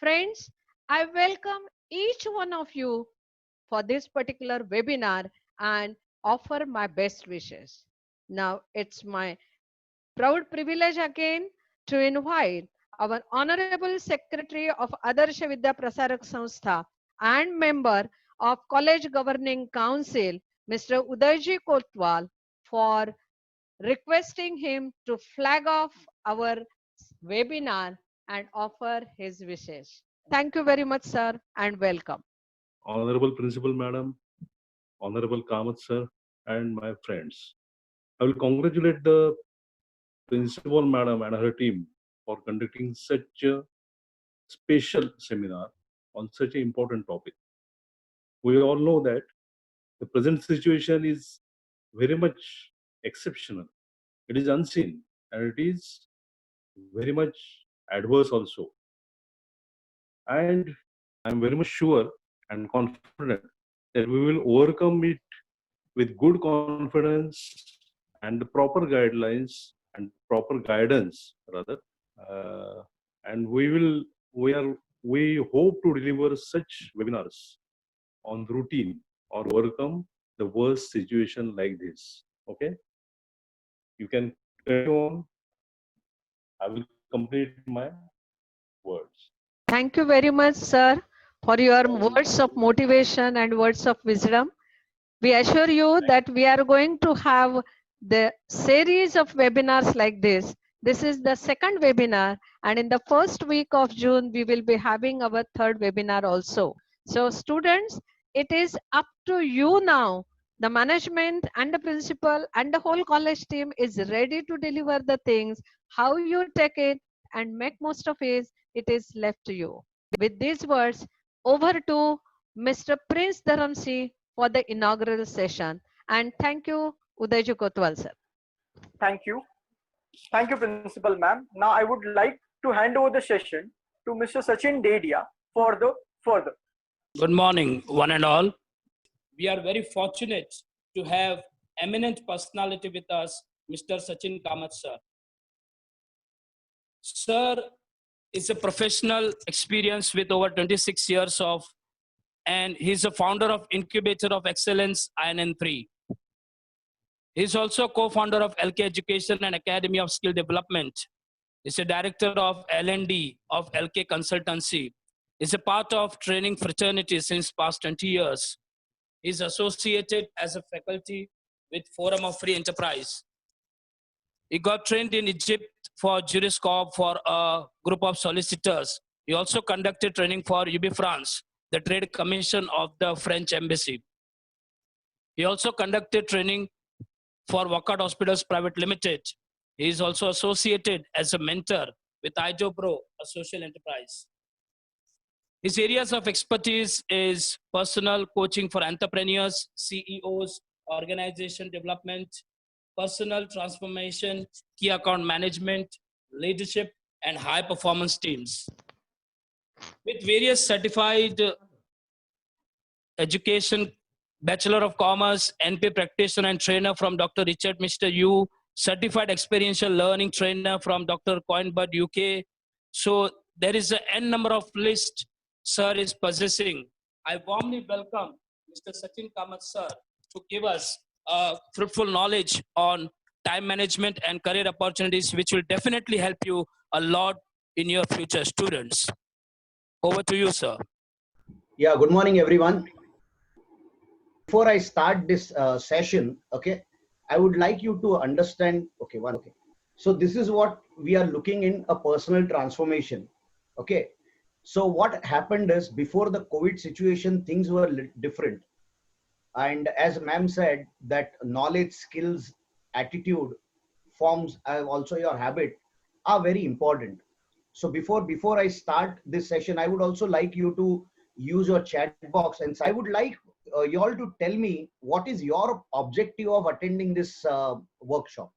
Friends, I welcome each one of you for this particular webinar and offer my best wishes. Now, it's my proud privilege again to invite our Honorable Secretary of Adarsha Vidya Prasarak Sanstha and member of College Governing Council, Mr. Udayji Kotwal, for requesting him to flag off our webinar and offer his wishes. Thank you very much, sir, and welcome. Honorable Principal Madam, Honorable Kamath Sir, and my friends. I will congratulate the Principal Madam and her team for conducting such a special seminar on such an important topic. We all know that the present situation is very much exceptional. It is unseen and it is very much adverse also. And I'm very much sure and confident that we will overcome it with good confidence and proper guidelines and proper guidance rather. And we hope to deliver such webinars on routine or overcome the worst situation like this. Okay, you can carry on. I will complete my words. Thank you very much, sir, for your words of motivation and words of wisdom. We assure you that we are going to have the series of webinars like this. This is the second webinar, and in the first week of June, we will be having our third webinar also. So students, it is up to you now. The management and the principal and the whole college team is ready to deliver the things. How you take it and make most of it is left to you. With these words, over to Mr. Prince Dharamsi for the inaugural session. And thank you, Udayji Kotwal sir. Thank you. Thank you, Principal Ma'am. Now I would like to hand over the session to Mr. Sachin Dedia for the further. Good morning, one and all. We are very fortunate to have eminent personality with us, Mr. Sachin Kamath sir. Sir is a professional experience with over 26 years of, and he's a founder of Incubator of Excellence INN3. He's also co-founder of LK Education and Academy of Skill Development. He's a director of L&D of LK Consultancy. He's a part of training fraternity since past 20 years. He's associated as a faculty with Forum of Free Enterprise. He got trained in Egypt for Juriscorp for a group of solicitors. He also conducted training for UB France, the trade commission of the French embassy. He also conducted training for Wockhardt Hospitals Private Limited. He is also associated as a mentor with IJOPRO, a social enterprise. His areas of expertise is personal coaching for entrepreneurs, CEOs, organization development, personal transformation, key account management, leadership, and high performance teams. With various certified education, Bachelor of Commerce, NP practitioner and trainer from Dr. Richard Mr. Yu, certified experiential learning trainer from Dr. Coinbud UK. So there is an N number of list sir is possessing. I warmly welcome Mr. Sachin Kamath sir to give us fruitful knowledge on time management and career opportunities, which will definitely help you a lot in your future students. Over to you, sir. Yeah, good morning, everyone. Before I start this session, okay, I would like you to understand, okay. So this is what we are looking in a personal transformation, okay. So what happened is before the COVID situation, things were different. And as ma'am said, that knowledge, skills, attitude, forms, also your habit are very important. So before I start this session, I would also like you to use your chat box, and I would like you all to tell me what is your objective of attending this workshop.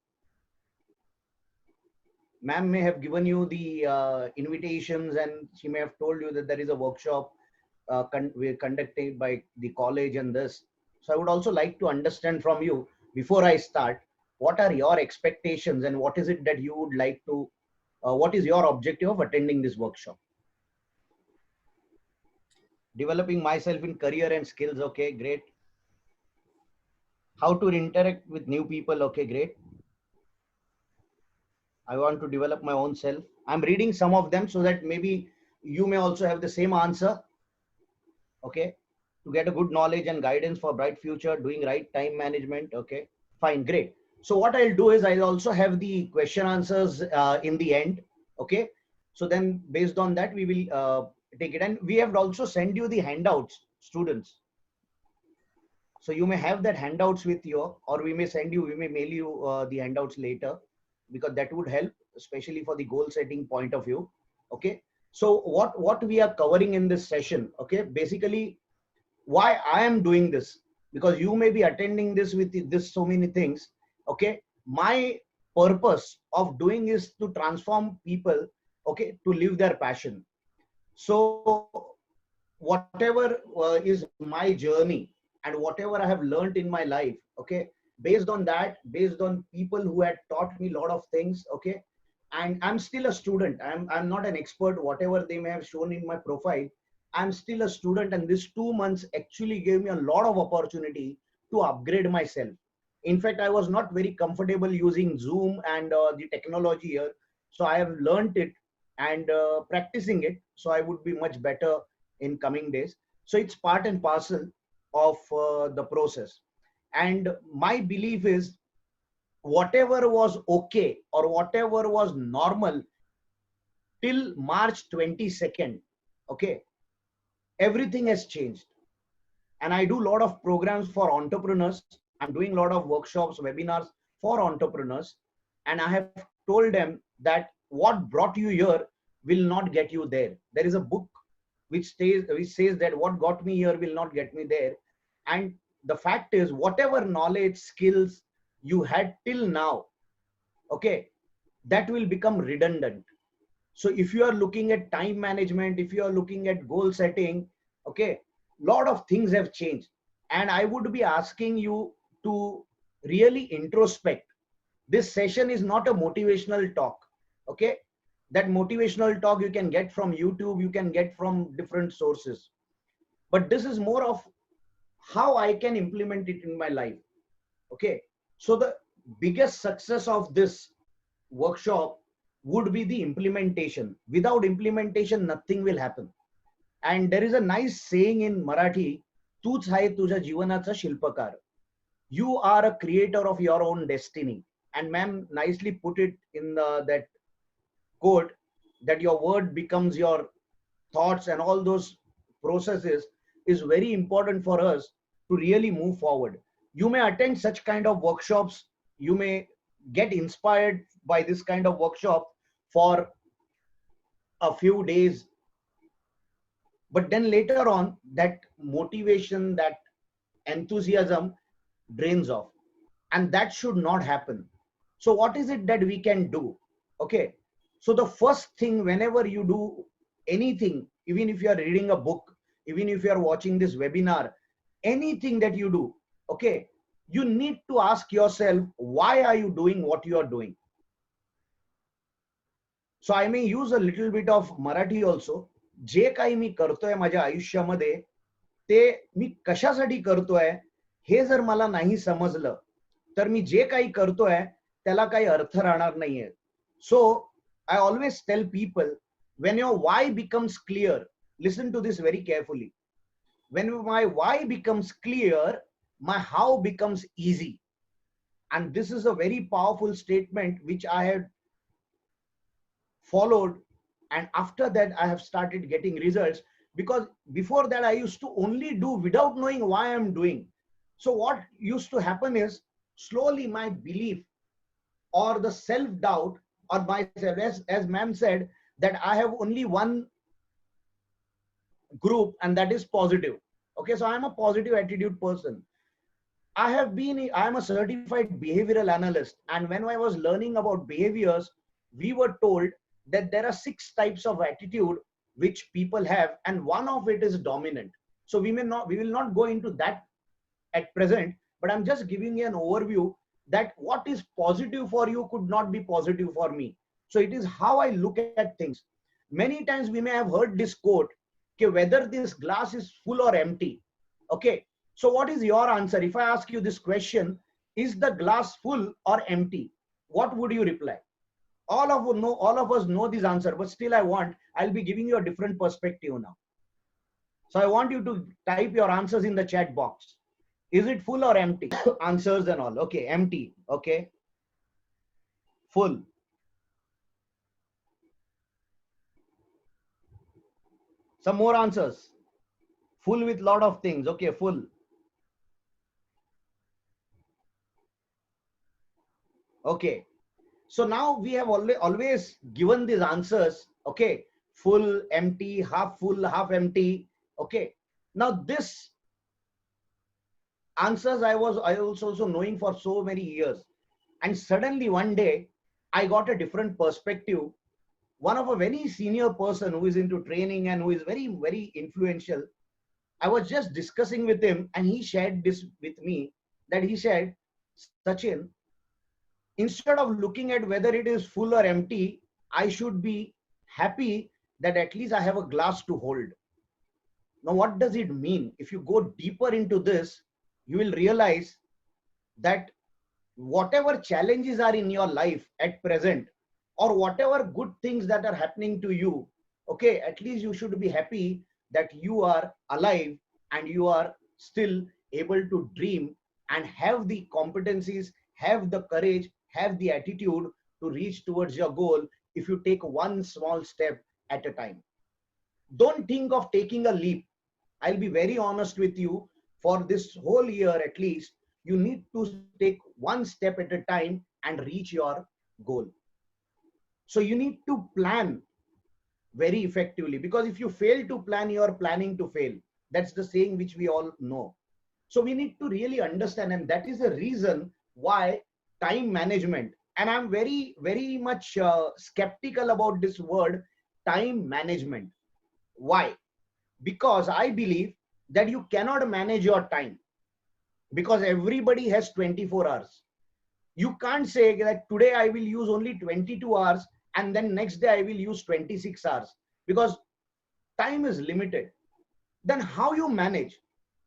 Ma'am may have given you the invitations, and she may have told you that there is a workshop we're conducted by the college and this. So I would also like to understand from you, before I start, what are your expectations and what is it that you would like to, what is your objective of attending this workshop? Developing myself in career and skills. Okay, great. How to interact with new people. Okay, great. I want to develop my own self. I'm reading some of them so that maybe you may also have the same answer. Okay, to get a good knowledge and guidance for bright future, doing right time management. Okay, fine, great. So what I'll do is I'll also have the question answers in the end. Okay, so then based on that we will take it, and we have also sent you the handouts, students. So you may have that handouts with you, or we may send you, we may mail you the handouts later, because that would help, especially for the goal setting point of view. Okay, so what we are covering in this session, okay, basically why I am doing this, because you may be attending this with this so many things. Okay, my purpose of doing is to transform people, okay, to live their passion. So whatever is my journey and whatever I have learned in my life, okay, based on that, based on people who had taught me a lot of things, okay, and I'm still a student. I'm not an expert, whatever they may have shown in my profile. I'm still a student, and this 2 months actually gave me a lot of opportunity to upgrade myself. In fact, I was not very comfortable using Zoom and the technology here. So I have learned it and practicing it. So I would be much better in coming days. So it's part and parcel of the process. And my belief is whatever was okay or whatever was normal till March 22nd, okay, everything has changed. And I do a lot of programs for entrepreneurs. I'm doing a lot of workshops, webinars for entrepreneurs. And I have told them that what brought you here will not get you there. There is a book which says that what got me here will not get me there. And the fact is, whatever knowledge, skills you had till now, okay, that will become redundant. So if you are looking at time management, if you are looking at goal setting, okay, lot of things have changed. And I would be asking you to really introspect. This session is not a motivational talk, okay? That motivational talk you can get from YouTube, you can get from different sources. But this is more of how I can implement it in my life, okay? So the biggest success of this workshop would be the implementation. Without implementation, nothing will happen. And there is a nice saying in Marathi, तूच आहे तुझ्या जीवनाचा शिल्पकार. You are a creator of your own destiny. And ma'am nicely put it in that quote, that your word becomes your thoughts, and all those processes is very important for us to really move forward. You may attend such kind of workshops. You may get inspired by this kind of workshop for a few days, but then later on that motivation, that enthusiasm drains off, and that should not happen. So what is it that we can do? Okay, so the first thing, whenever you do anything, even if you are reading a book, even if you are watching this webinar, anything that you do, okay, you need to ask yourself, why are you doing what you are doing? So I may use a little bit of Marathi also. जे काही मी करतोय माझ्या आयुष्यामध्ये, ते मी कशासाठी करतोय हे जर मला नाही समजलं, तर मी जे काही करतोय त्याला काही अर्थ राहणार नाहीये. So I always tell people, when your why becomes clear, listen to this very carefully. When my why becomes clear, my how becomes easy. And this is a very powerful statement which I had followed, and after that I have started getting results, because before that I used to only do without knowing why I'm doing. So what used to happen is, slowly my belief or the self-doubt or myself, as ma'am said, that I have only one group, and that is positive. Okay, so I'm a positive attitude person. I'm a certified behavioral analyst, and when I was learning about behaviors, we were told that there are 6 types of attitude which people have, and one of it is dominant. So we will not go into that at present, but I'm just giving you an overview that what is positive for you could not be positive for me. So it is how I look at things. Many times we may have heard this quote, okay, whether this glass is full or empty. Okay, so what is your answer? If I ask you this question, is the glass full or empty? What would you reply? All of us know this answer, but still I'll be giving you a different perspective now. So I want you to type your answers in the chat box. Is it full or empty? Answers and all. Okay, empty. Okay. Full. Some more answers. Full with lot of things. Okay, full. Okay. So now we have always given these answers. Okay. Full, empty, half full, half empty. Okay. Now this answers I was also knowing for so many years. And suddenly one day I got a different perspective. One of a very senior person who is into training and who is very, very influential. I was just discussing with him and he shared this with me, that he said, Sachin, instead of looking at whether it is full or empty, I should be happy that at least I have a glass to hold. Now, what does it mean? If you go deeper into this, you will realize that whatever challenges are in your life at present, or whatever good things that are happening to you, okay, at least you should be happy that you are alive and you are still able to dream and have the competencies, have the courage, have the attitude to reach towards your goal if you take one small step at a time. Don't think of taking a leap. I'll be very honest with you, for this whole year at least, you need to take one step at a time and reach your goal. So you need to plan very effectively, because if you fail to plan, you are planning to fail. That's the saying which we all know. So we need to really understand, and that is the reason why time management, and I'm very, very much skeptical about this word time management. Why? Because I believe that you cannot manage your time, because everybody has 24 hours. You can't say that today I will use only 22 hours and then next day I will use 26 hours, because time is limited. Then how you manage?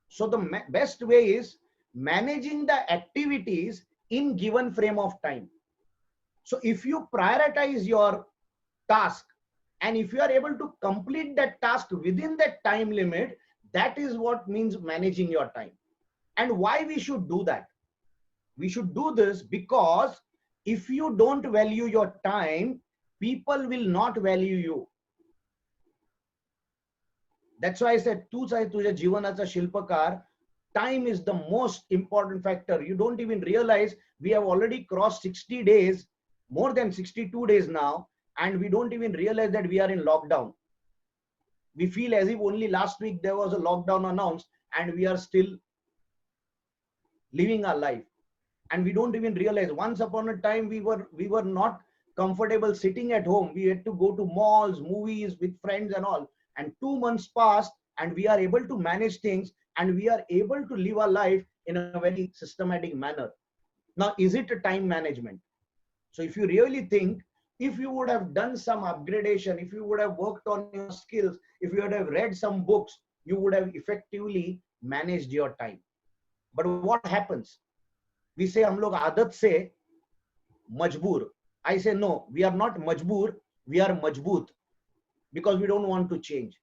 So the best way is managing the activities in given frame of time. So if you prioritize your task, and if you are able to complete that task within that time limit, that is what means managing your time. And why we should do that? We should do this because if you don't value your time, people will not value you. That's why I said, "Tu chahe tujhe jivanacha shilpakar," time is the most important factor. You don't even realize we have already crossed 60 days, more than 62 days now, and we don't even realize that we are in lockdown. We feel as if only last week there was a lockdown announced and we are still living our life. And we don't even realize once upon a time we were not comfortable sitting at home. We had to go to malls, movies with friends and all. And 2 months passed and we are able to manage things and we are able to live our life in a very systematic manner. Now, is it a time management? So if you really think, if you would have done some upgradation, if you would have worked on your skills, if you would have read some books, you would have effectively managed your time. But what happens? We say, hum log aadat se majboor. I say, no, we are not majboor, we are majboot, because we don't want to change.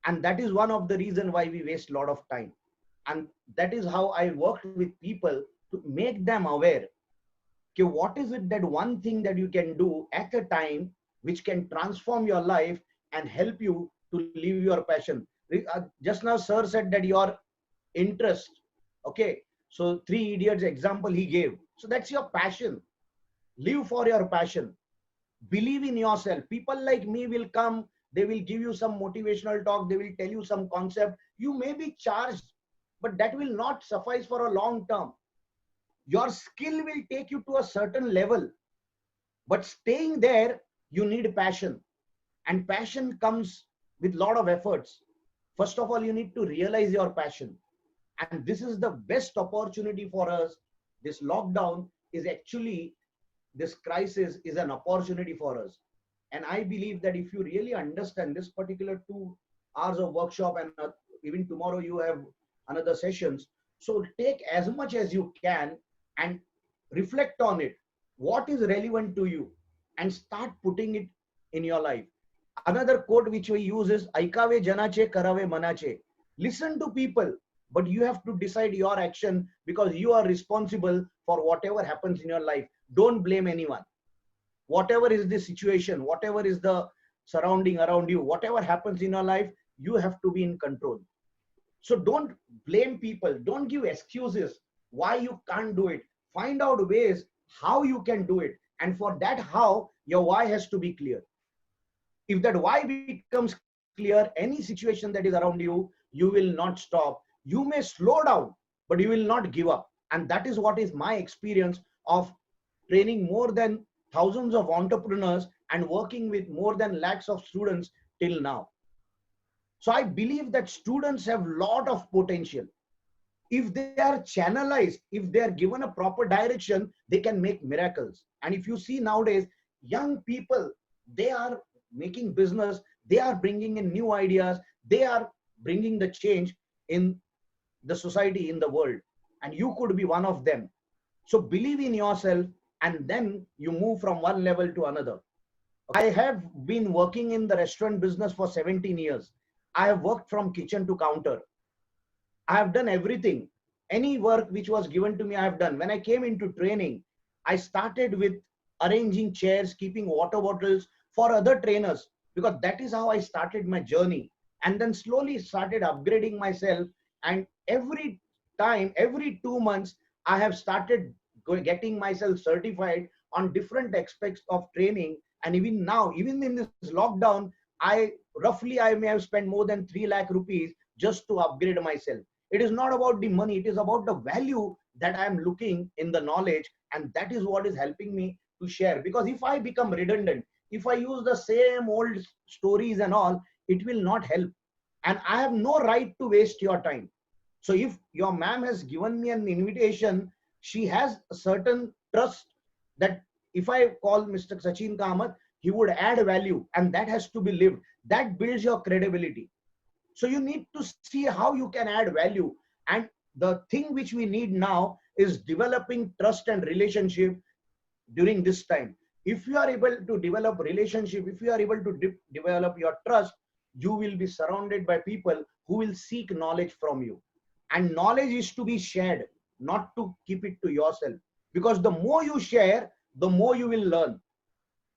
And that is one of the reasons why we waste a lot of time. And that is how I worked with people to make them aware. Okay, what is it that one thing that you can do at a time which can transform your life and help you to live your passion? Just now, sir said that your interest, okay, so Three Idiots example he gave. So that's your passion. Live for your passion. Believe in yourself. People like me will come, they will give you some motivational talk, they will tell you some concept. You may be charged, but that will not suffice for a long term. Your skill will take you to a certain level, but staying there, you need passion. And passion comes with a lot of efforts. First of all, you need to realize your passion. And this is the best opportunity for us. This lockdown is actually, this crisis is an opportunity for us. And I believe that if you really understand this particular 2 hours of workshop, and even tomorrow you have another sessions. So take as much as you can and reflect on it. What is relevant to you, and start putting it in your life. Another quote which we use is Aikave janache karave manache. Listen to people, but you have to decide your action, because you are responsible for whatever happens in your life. Don't blame anyone. Whatever is the situation, whatever is the surrounding around you, whatever happens in your life, you have to be in control. So don't blame people. Don't give excuses why you can't do it. Find out ways how you can do it. And for that how, your why has to be clear. If that why becomes clear, any situation that is around you will not stop. You may slow down, but you will not give up. And that is what is my experience of training more than thousands of entrepreneurs and working with more than lakhs of students till now. So I believe that students have a lot of potential. If they are channelized, if they are given a proper direction, they can make miracles. And if you see nowadays, young people, they are making business, they are bringing in new ideas, they are bringing the change in the society, in the world. And you could be one of them. So believe in yourself, and then you move from one level to another. I have been working in the restaurant business for 17 years. I have worked from kitchen to counter. I have done everything. Any work which was given to me, I have done. When I came into training, I started with arranging chairs, keeping water bottles for other trainers, because that is how I started my journey. And then slowly started upgrading myself. And every time, every 2 months, I have started getting myself certified on different aspects of training. And even now, even in this lockdown, I may have spent more than 3 lakh rupees just to upgrade myself. It is not about the money, it is about the value that I am looking in the knowledge, and that is what is helping me to share. Because if I become redundant, if I use the same old stories and all, it will not help. And I have no right to waste your time. So if your ma'am has given me an invitation, she has a certain trust that if I call Mr. Sachin Kamath, he would add value, and that has to be lived. That builds your credibility. So you need to see how you can add value. And the thing which we need now is developing trust and relationship during this time. If you are able to develop relationship, if you are able to develop your trust, you will be surrounded by people who will seek knowledge from you. And knowledge is to be shared, not to keep it to yourself. Because the more you share, the more you will learn.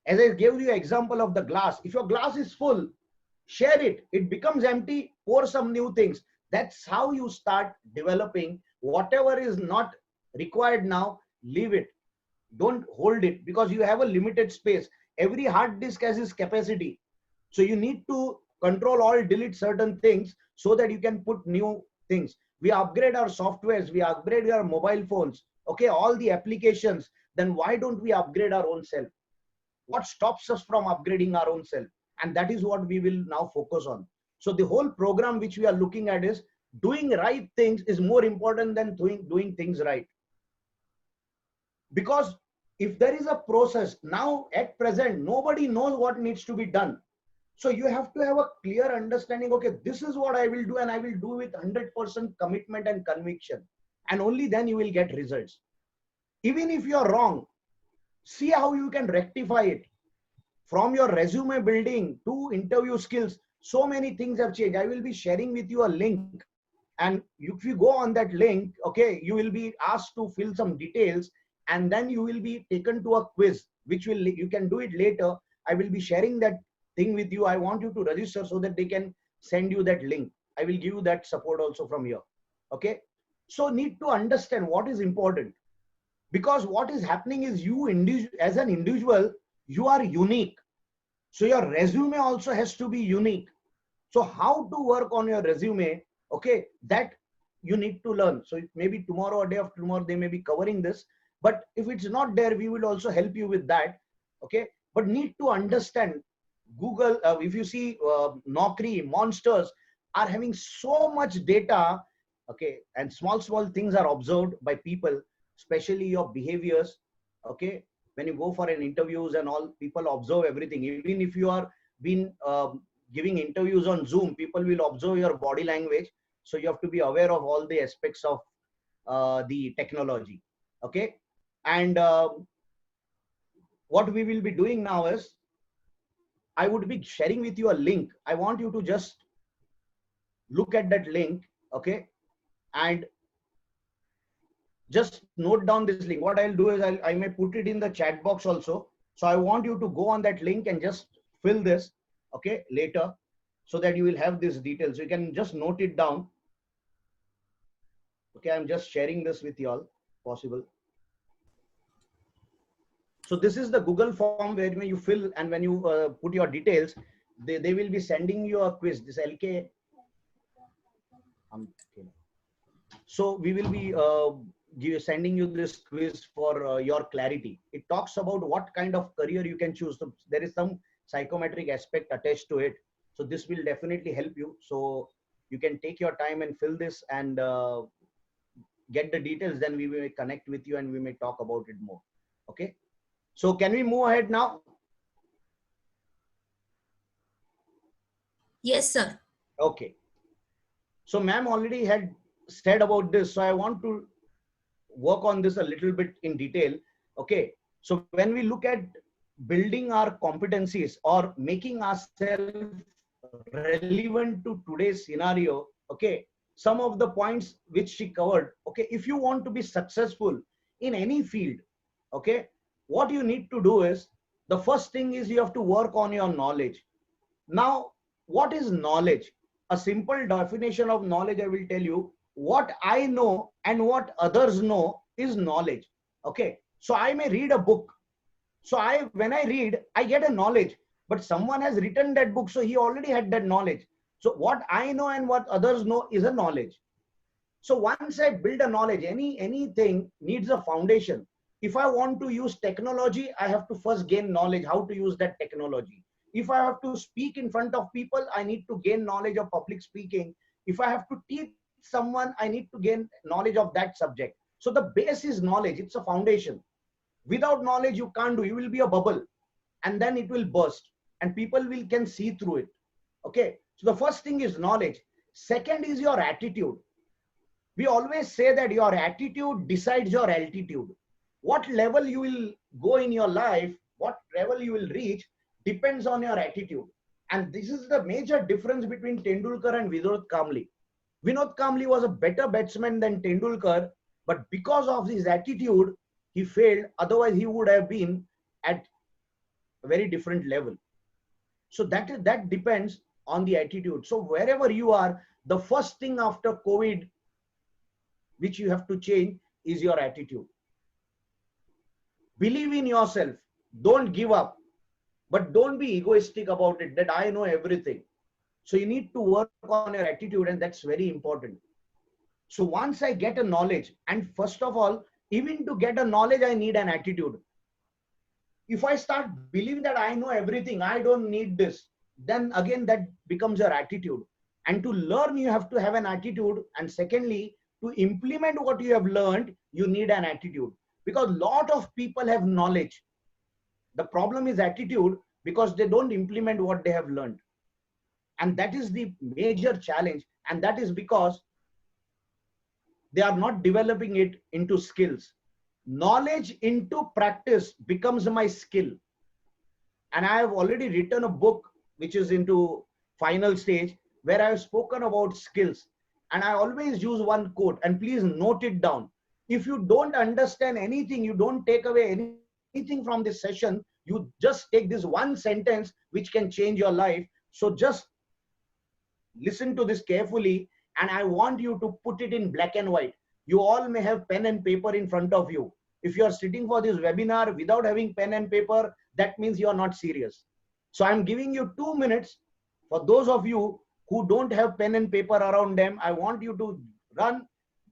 As I gave you an example of the glass, if your glass is full, share it. It becomes empty, pour some new things. That's how you start developing. Whatever is not required now, leave it. Don't hold it, because you have a limited space. Every hard disk has its capacity. So you need to control or delete certain things so that you can put new things. We upgrade our softwares, we upgrade our mobile phones, okay, all the applications. Then why don't we upgrade our own self? What stops us from upgrading our own self? And that is what we will now focus on. So the whole program which we are looking at is doing right things is more important than doing things right. Because if there is a process now at present, nobody knows what needs to be done. So you have to have a clear understanding, okay, this is what I will do, and I will do with 100% commitment and conviction. And only then you will get results. Even if you are wrong, see how you can rectify it. From your resume building to interview skills, so many things have changed. I will be sharing with you a link. And if you go on that link, okay, you will be asked to fill some details, and then you will be taken to a quiz, which you can do it later. I will be sharing that thing with you. I want you to register so that they can send you that link. I will give you that support also from here. Okay. So need to understand what is important, because what is happening is you as an individual, you are unique. So your resume also has to be unique. So how to work on your resume, okay, that you need to learn. So maybe tomorrow or day after tomorrow, they may be covering this. But if it's not there, we will also help you with that. Okay. But need to understand Google, if you see Naukri, Monsters are having so much data. Okay. And small things are observed by people, especially your behaviors. Okay. When you go for an interviews and all, people observe everything. Even if you are being giving interviews on Zoom, people will observe your body language. So you have to be aware of all the aspects of the technology. Okay. And what we will be doing now is, I would be sharing with you a link. I want you to just look at that link. Okay. And just note down this link. What I'll do is I may put it in the chat box also. So I want you to go on that link and just fill this, okay, later, so that you will have these details. You can just note it down. Okay, I'm just sharing this with you all, possible. So this is the Google form where you fill, and when you put your details, they will be sending you a quiz. This LK. So we will be sending you this quiz for your clarity. It talks about what kind of career you can choose. So there is some psychometric aspect attached to it. So this will definitely help you. So you can take your time and fill this and get the details. Then we will connect with you and we may talk about it more. Okay. So can we move ahead now? Yes, sir. Okay. So ma'am already had said about this. So I want to work on this a little bit in detail. Okay. So when we look at building our competencies or making ourselves relevant to today's scenario, okay, some of the points which she covered, okay, if you want to be successful in any field, okay, what you need to do is, the first thing is you have to work on your knowledge. Now, what is knowledge? A simple definition of knowledge, I will tell you. What I know and what others know is knowledge. Okay. So I may read a book. So when I read, I get a knowledge, but someone has written that book. So he already had that knowledge. So what I know and what others know is a knowledge. So once I build a knowledge, anything needs a foundation. If I want to use technology, I have to first gain knowledge how to use that technology. If I have to speak in front of people, I need to gain knowledge of public speaking. If I have to teach someone, I need to gain knowledge of that subject. So the base is knowledge. It's a foundation. Without knowledge, you can't do. You will be a bubble, and then it will burst, and people can see through it. Okay. So the first thing is knowledge. Second is your attitude. We always say that your attitude decides your altitude. What level you will go in your life, what level you will reach, depends on your attitude. And this is the major difference between Tendulkar and Vinod Kambli. Vinod Kambli was a better batsman than Tendulkar, but because of his attitude, he failed. Otherwise, he would have been at a very different level. So that depends on the attitude. So wherever you are, the first thing after COVID, which you have to change, is your attitude. Believe in yourself. Don't give up. But don't be egoistic about it, that I know everything. So you need to work on your attitude, and that's very important. So once I get a knowledge, and first of all, even to get a knowledge, I need an attitude. If I start believing that I know everything, I don't need this, then again, that becomes your attitude. And to learn, you have to have an attitude. And secondly, to implement what you have learned, you need an attitude. Because a lot of people have knowledge. The problem is attitude, because they don't implement what they have learned. And that is the major challenge. And that is because they are not developing it into skills. Knowledge into practice becomes my skill. And I have already written a book which is into final stage, where I have spoken about skills. And I always use one quote, and please note it down. If you don't understand anything, you don't take away anything from this session, you just take this one sentence which can change your life. So just listen to this carefully, and I want you to put it in black and white. You all may have pen and paper in front of you. If you are sitting for this webinar without having pen and paper, that means you are not serious. So I'm giving you 2 minutes. For those of you who don't have pen and paper around them, I want you to run,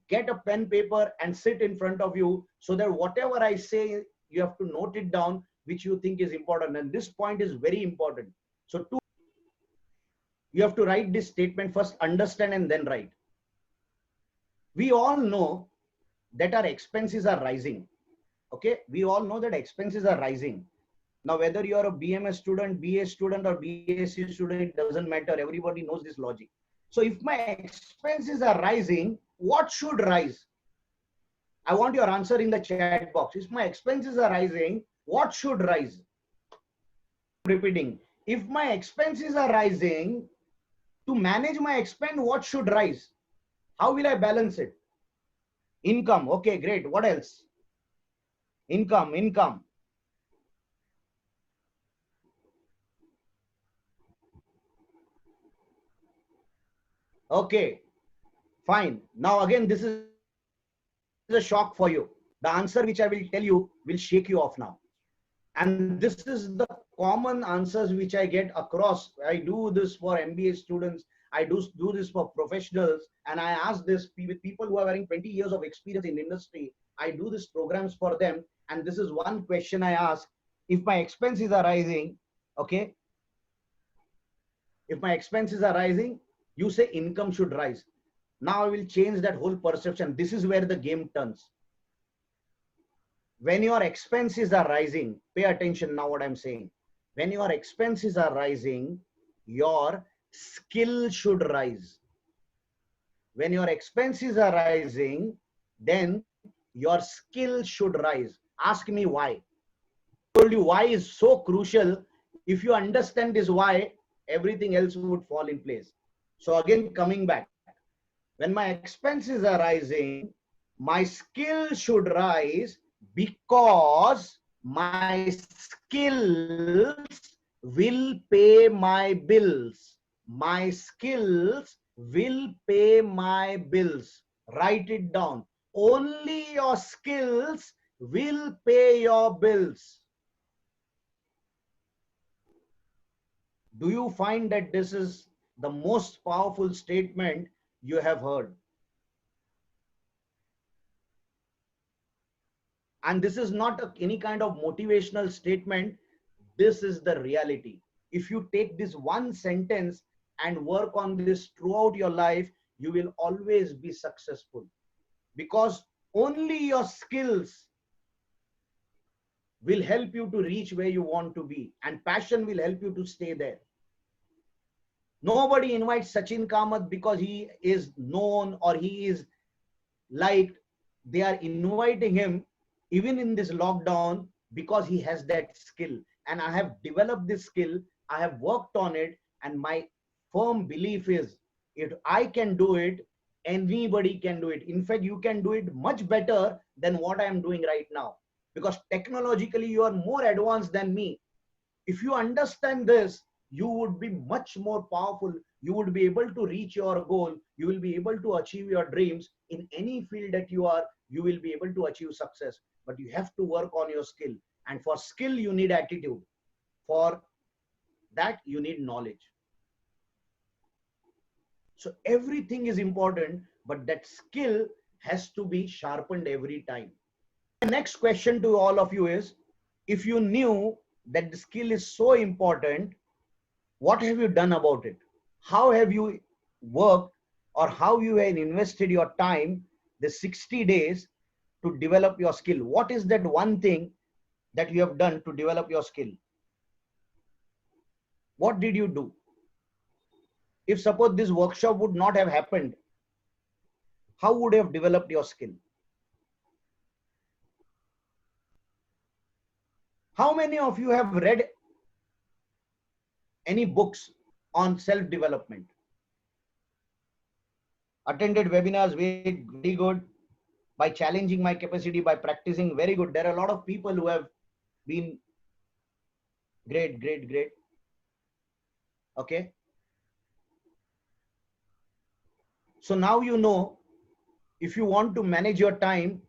get a pen, paper, and sit in front of you, so that whatever I say, you have to note it down, which you think is important. And this point is very important. So you have to write this statement first, understand, and then write. We all know that our expenses are rising. Okay. We all know that expenses are rising. Now, whether you are a BMS student, BA student, or BSc student, it doesn't matter. Everybody knows this logic. So if my expenses are rising, what should rise? I want your answer in the chat box. If my expenses are rising, what should rise? Repeating. If my expenses are rising, to manage my expense, what should rise? How will I balance it? Income. Okay, great. What else? Income. Okay, fine. Now again, this is a shock for you. The answer which I will tell you will shake you off now. And this is the common answers which I get across. I do this for MBA students. I do this for professionals. And I ask this with people who are having 20 years of experience in industry. I do these programs for them. And this is one question I ask. If my expenses are rising, okay. If my expenses are rising, you say income should rise. Now I will change that whole perception. This is where the game turns. When your expenses are rising, pay attention now what I'm saying. When your expenses are rising, your skill should rise. When your expenses are rising, then your skill should rise. Ask me why. I told you why is so crucial. If you understand this why, everything else would fall in place. So again, coming back, when my expenses are rising, my skill should rise because my skills will pay my bills. My skills will pay my bills. Write it down. Only your skills will pay your bills. Do you find that this is the most powerful statement you have heard? And this is not any kind of motivational statement. This is the reality. If you take this one sentence and work on this throughout your life, you will always be successful, because only your skills will help you to reach where you want to be, and passion will help you to stay there. Nobody invites Sachin Kamath because he is known or he is liked. They are inviting him even in this lockdown because he has that skill. And I have developed this skill. I have worked on it. And my firm belief is if I can do it, anybody can do it. In fact, you can do it much better than what I am doing right now, because technologically you are more advanced than me. If you understand this, you would be much more powerful. You would be able to reach your goal. You will be able to achieve your dreams in any field that you are. You will be able to achieve success, but you have to work on your skill. And for skill, you need attitude. For that, you need knowledge. So everything is important, but that skill has to be sharpened every time. The next question to all of you is, if you knew that the skill is so important, what have you done about it? How have you worked, or how you have invested your time, the 60 days to develop your skill? What is that one thing that you have done to develop your skill? What did you do? If suppose this workshop would not have happened, how would you have developed your skill? How many of you have read any books on self-development? Attended webinars, very good. By challenging my capacity, by practicing, very good. There are a lot of people who have been great. Okay. So now you know, if you want to manage your time,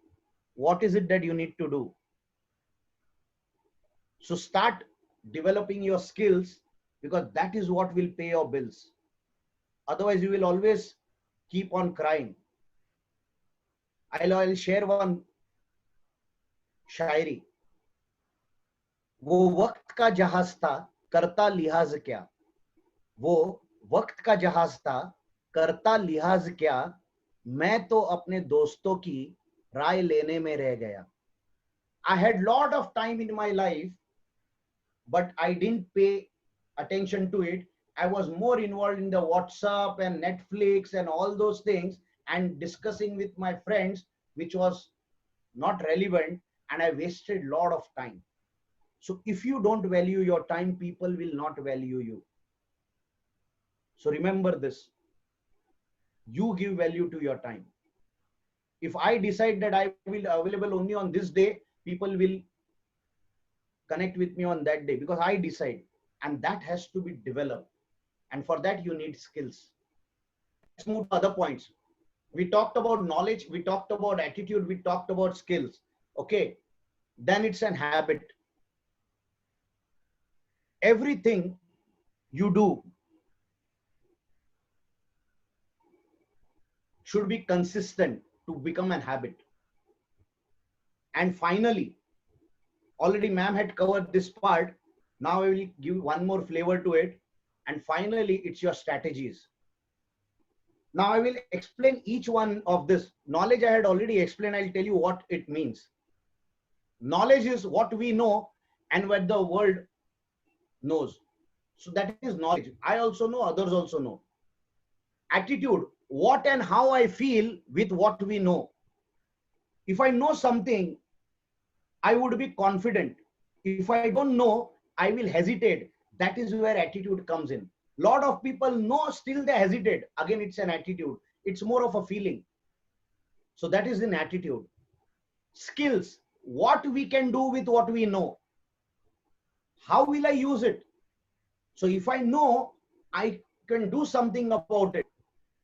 what is it that you need to do? So start developing your skills, because that is what will pay your bills. Otherwise, you will always keep on crying. I'll share one शायरी. वो वक्त का जहाज था, करता लिहाज क्या. वो वक्त का जहाज था, करता लिहाज क्या. मैं तो अपने दोस्तों की राय लेने में रह गया. I had lot of time in my life but I didn't pay attention to it. I was more involved in the WhatsApp and Netflix and all those things and discussing with my friends, which was not relevant, and I wasted a lot of time. So if you don't value your time, people will not value you. So remember this, you give value to your time. If I decide that I will available only on this day, people will connect with me on that day because I decide, and that has to be developed. And for that, you need skills. Let's move to other points. We talked about knowledge, we talked about attitude, we talked about skills. Okay, then it's an habit. Everything you do should be consistent to become an habit. And finally, already ma'am had covered this part. Now I will give one more flavor to it. And finally, it's your strategies. Now I will explain each one of this. Knowledge I had already explained. I'll tell you what it means. Knowledge is what we know and what the world knows. So that is knowledge. I also know, others also know. Attitude, what and how I feel with what we know. If I know something, I would be confident. If I don't know, I will hesitate. That is where attitude comes in. Lot of people know, still they hesitate. Again, it's an attitude. It's more of a feeling. So that is an attitude. Skills, what we can do with what we know. How will I use it? So if I know, I can do something about it.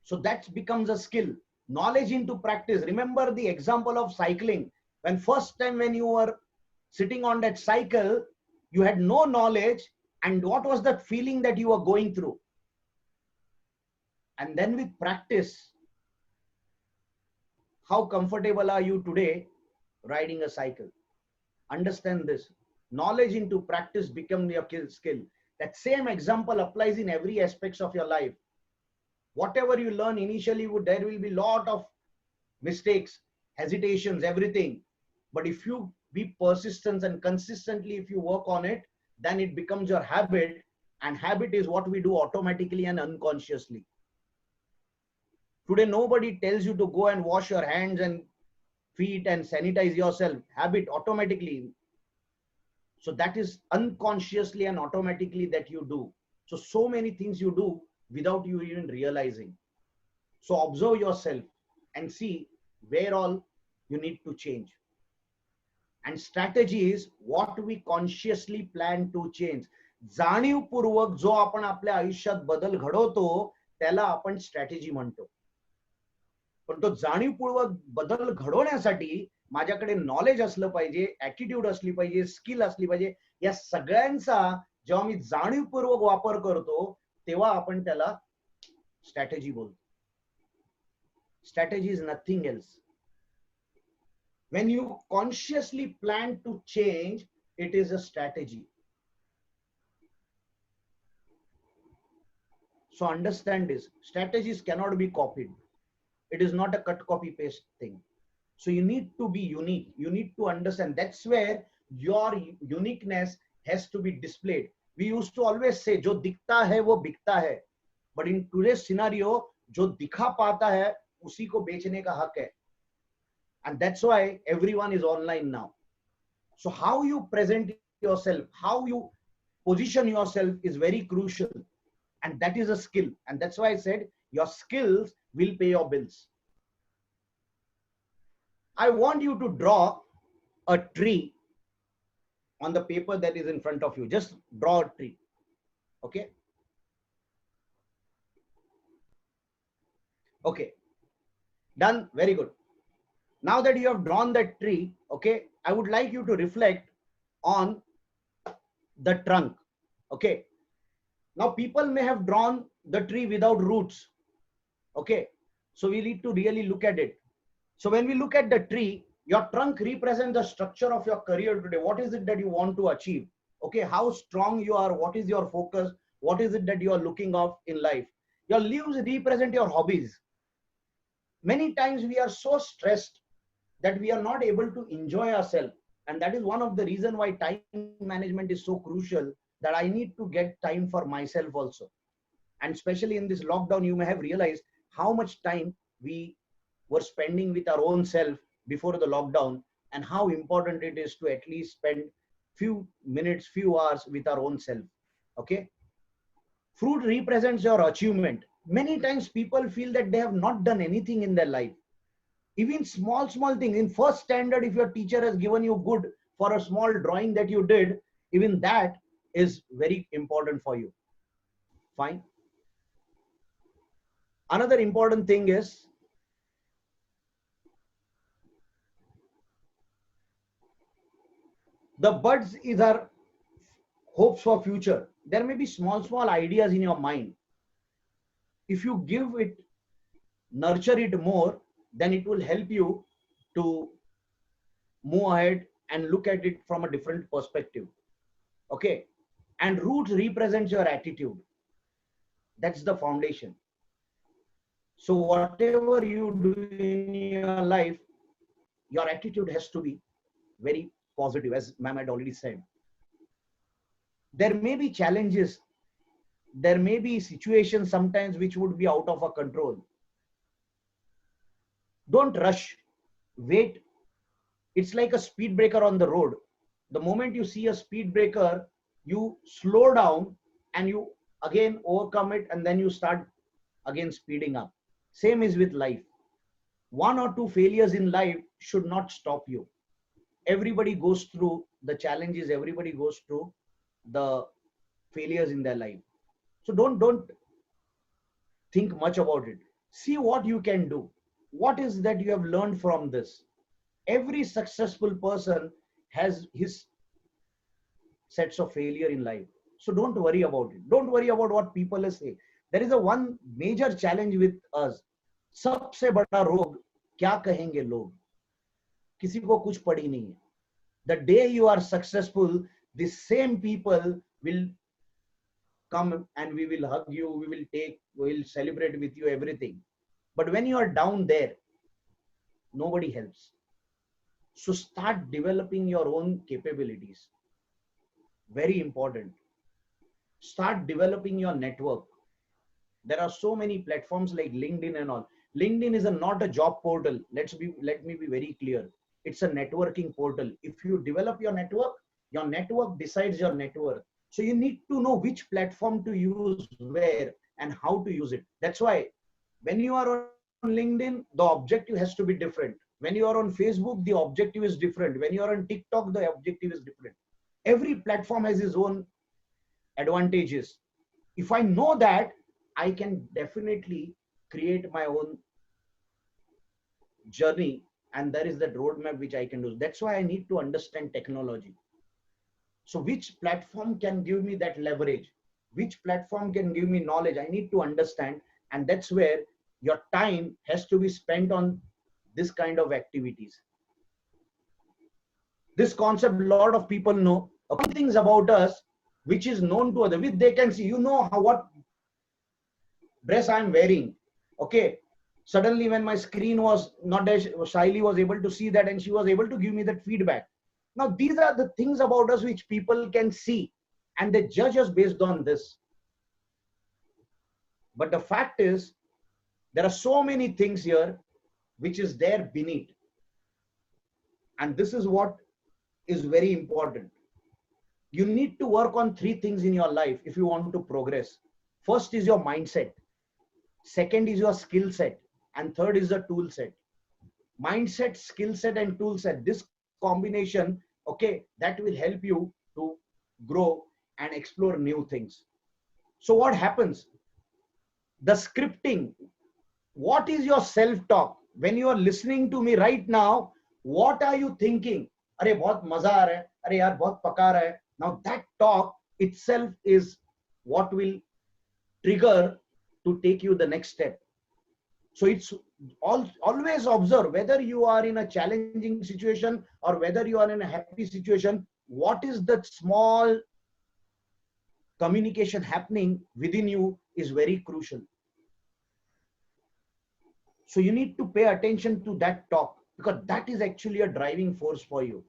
So that becomes a skill. Knowledge into practice. Remember the example of cycling. When first time when you were sitting on that cycle, you had no knowledge, and what was that feeling that you were going through? And then with practice, how comfortable are you today riding a cycle? Understand this. Knowledge into practice become your skill. That same example applies in every aspects of your life. Whatever you learn initially, there will be lot of mistakes, hesitations, everything. But if you be persistent and consistently, if you work on it, then it becomes your habit. And habit is what we do automatically and unconsciously. Today, nobody tells you to go and wash your hands and feet and sanitize yourself. Habit automatically. So that is unconsciously and automatically that you do. So many things you do without you even realizing. So observe yourself and see where all you need to change. And strategy is what we consciously plan to change. जाणीवपूर्वक जो आपण आपल्या आयुष्यात बदल घडवतो त्याला आपण strategy म्हणतो. पण तो जाणीवपूर्वक बदल घडवण्यासाठी माझ्याकडे नॉलेज असलं पाहिजे, ऍटिट्यूड असली पाहिजे, स्किल असली पाहिजे. या सगळ्यांचा जेव्हा मी जाणीवपूर्वक वापर करतो तेव्हा आपण त्याला स्ट्रॅटेजी बोलतो. Strategy is nothing else. When you consciously plan to change, it is a strategy. So understand this. Strategies cannot be copied. It is not a cut, copy, paste thing. So you need to be unique. You need to understand. That's where your uniqueness has to be displayed. We used to always say, जो दिखता है वो बिकता है. But in today's scenario, जो दिखा पाता है उसी को बेचने का हक है. And that's why everyone is online now. So how you present yourself, how you position yourself is very crucial. And that is a skill. And that's why I said your skills will pay your bills. I want you to draw a tree on the paper that is in front of you. Just draw a tree. Okay. Okay. Done. Very good. Now that you have drawn that tree, okay, I would like you to reflect on the trunk. Okay. Now people may have drawn the tree without roots. Okay. So we need to really look at it. So when we look at the tree, your trunk represents the structure of your career today. What is it that you want to achieve? Okay. How strong you are? What is your focus? What is it that you are looking of in life? Your leaves represent your hobbies. Many times we are so stressed that we are not able to enjoy ourselves. And that is one of the reason why time management is so crucial, that I need to get time for myself also. And especially in this lockdown, you may have realized how much time we were spending with our own self before the lockdown, and how important it is to at least spend few minutes, few hours with our own self. Okay. Fruit represents your achievement. Many times people feel that they have not done anything in their life. Even small things in first standard, if your teacher has given you good for a small drawing that you did, even that is very important for you. Fine. Another important thing is the buds is our hopes for future. There may be small ideas in your mind. If you give it, nurture it more, then it will help you to move ahead and look at it from a different perspective. Okay. And roots represents your attitude. That's the foundation. So whatever you do in your life, your attitude has to be very positive, as ma'am had already said. There may be challenges, there may be situations sometimes which would be out of our control. Don't rush, wait. It's like a speed breaker on the road. The moment you see a speed breaker, you slow down and you again overcome it, and then you start again speeding up. Same is with life. One or two failures in life should not stop you. Everybody goes through the challenges, everybody goes through the failures in their life. So don't think much about it. See what you can do. What is that you have learned from this? Every successful person has his sets of failure in life. So don't worry about it. Don't worry about what people say. There is a one major challenge with us. सबसे बड़ा रोग क्या कहेंगे लोग? किसी को कुछ पड़ी नहीं है. The day you are successful, the same people will come and we will hug you, we will celebrate with you, everything. But when you are down there, nobody helps. So start developing your own capabilities. Very important. Start developing your network. There are so many platforms like LinkedIn and all. LinkedIn is not a job portal. Let me be very clear. It's a networking portal. If you develop your network decides your net worth. So you need to know which platform to use where and how to use it. That's why when you are on LinkedIn, the objective has to be different. When you are on Facebook, the objective is different. When you are on TikTok, the objective is different. Every platform has its own advantages. If I know that, I can definitely create my own journey, and there is that roadmap which I can do. That's why I need to understand technology. So which platform can give me that leverage? Which platform can give me knowledge? I need to understand, and that's where your time has to be spent on this kind of activities. This concept, a lot of people know. Things about us which is known to others, which they can see. You know what dress I'm wearing. Okay. Suddenly when my screen was not as Shaili was able to see that, and she was able to give me that feedback. Now these are the things about us which people can see, and they judge us based on this. But the fact is, there are so many things here which is there beneath. And this is what is very important. You need to work on 3 things in your life if you want to progress. First is your mindset. Second is your skill set. And third is the tool set. Mindset, skill set, and tool set. This combination, okay, that will help you to grow and explore new things. So what happens? The scripting. What is your self-talk? When you are listening to me right now, what are you thinking? Arey, bahut maza aa raha hai. Arey yaar, bahut paka raha hai. Now that talk itself is what will trigger to take you the next step. So it's always observe whether you are in a challenging situation or whether you are in a happy situation. What is that small communication happening within you is very crucial. So you need to pay attention to that talk, because that is actually a driving force for you.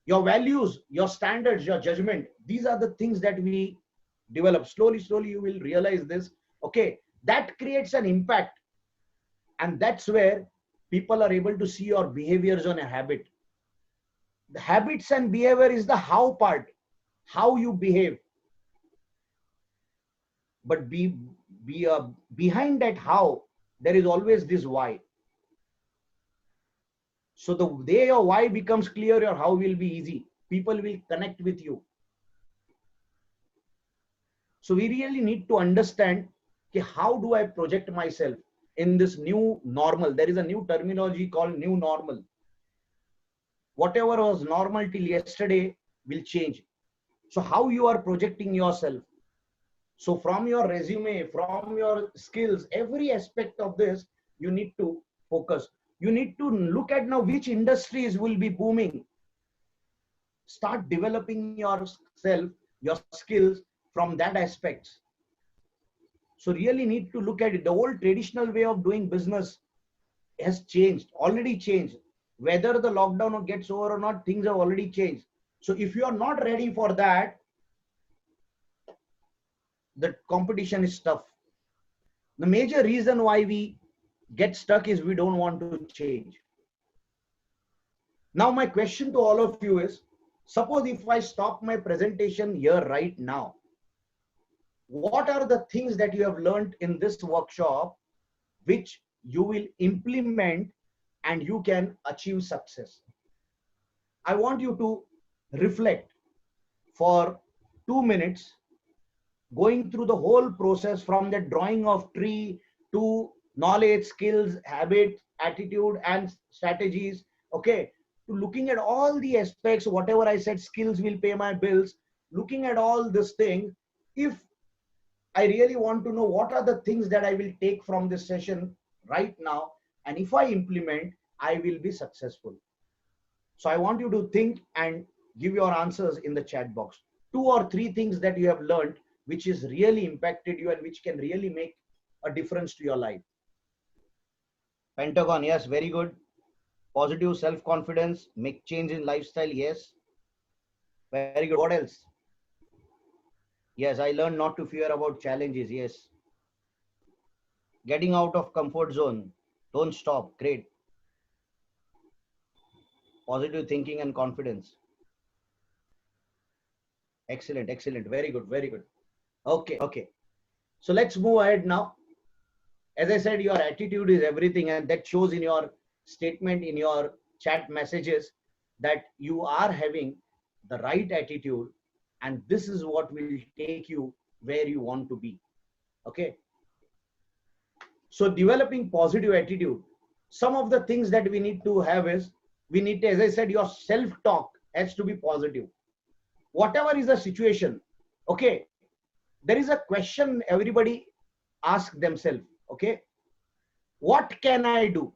Your values, your standards, your judgment, these are the things that we develop. Slowly, slowly, you will realize this. Okay, that creates an impact. And that's where people are able to see your behaviors on a habit. The habits and behavior is the how part, how you behave. But behind that how, there is always this why. So the day your why becomes clear, your how will be easy. People will connect with you. So we really need to understand, okay, how do I project myself in this new normal? There is a new terminology called new normal. Whatever was normal till yesterday will change. So how you are projecting yourself? So from your resume, from your skills, every aspect of this, you need to focus. You need to look at now which industries will be booming. Start developing yourself, your skills from that aspects. So really need to look at it. The old traditional way of doing business has changed, already changed. Whether the lockdown gets over or not, things have already changed. So if you are not ready for that, the competition is tough. The major reason why we get stuck is we don't want to change. Now my question to all of you is, suppose if I stop my presentation here right now, what are the things that you have learned in this workshop which you will implement and you can achieve success? I want you to reflect for 2 minutes, going through the whole process from the drawing of tree to knowledge, skills, habits, attitude, and strategies. Okay, to looking at all the aspects, whatever I said, skills will pay my bills. Looking at all this thing, if I really want to know what are the things that I will take from this session right now, and if I implement, I will be successful. So I want you to think and give your answers in the chat box. 2 or 3 things that you have learned which is really impacted you and which can really make a difference to your life. Pentagon, yes, very good. Positive self-confidence, make change in lifestyle, yes. Very good. What else? Yes, I learned not to fear about challenges, yes. Getting out of comfort zone, don't stop, great. Positive thinking and confidence. Excellent, excellent, very good, very good. Okay, okay. So let's move ahead now. As I said, your attitude is everything, and that shows in your statement, in your chat messages, that you are having the right attitude, and this is what will take you where you want to be. Okay. So developing positive attitude, some of the things that we need to have is, we need to, as I said, your self-talk has to be positive. Whatever is the situation, okay, there is a question everybody asks themselves, okay, what can I do?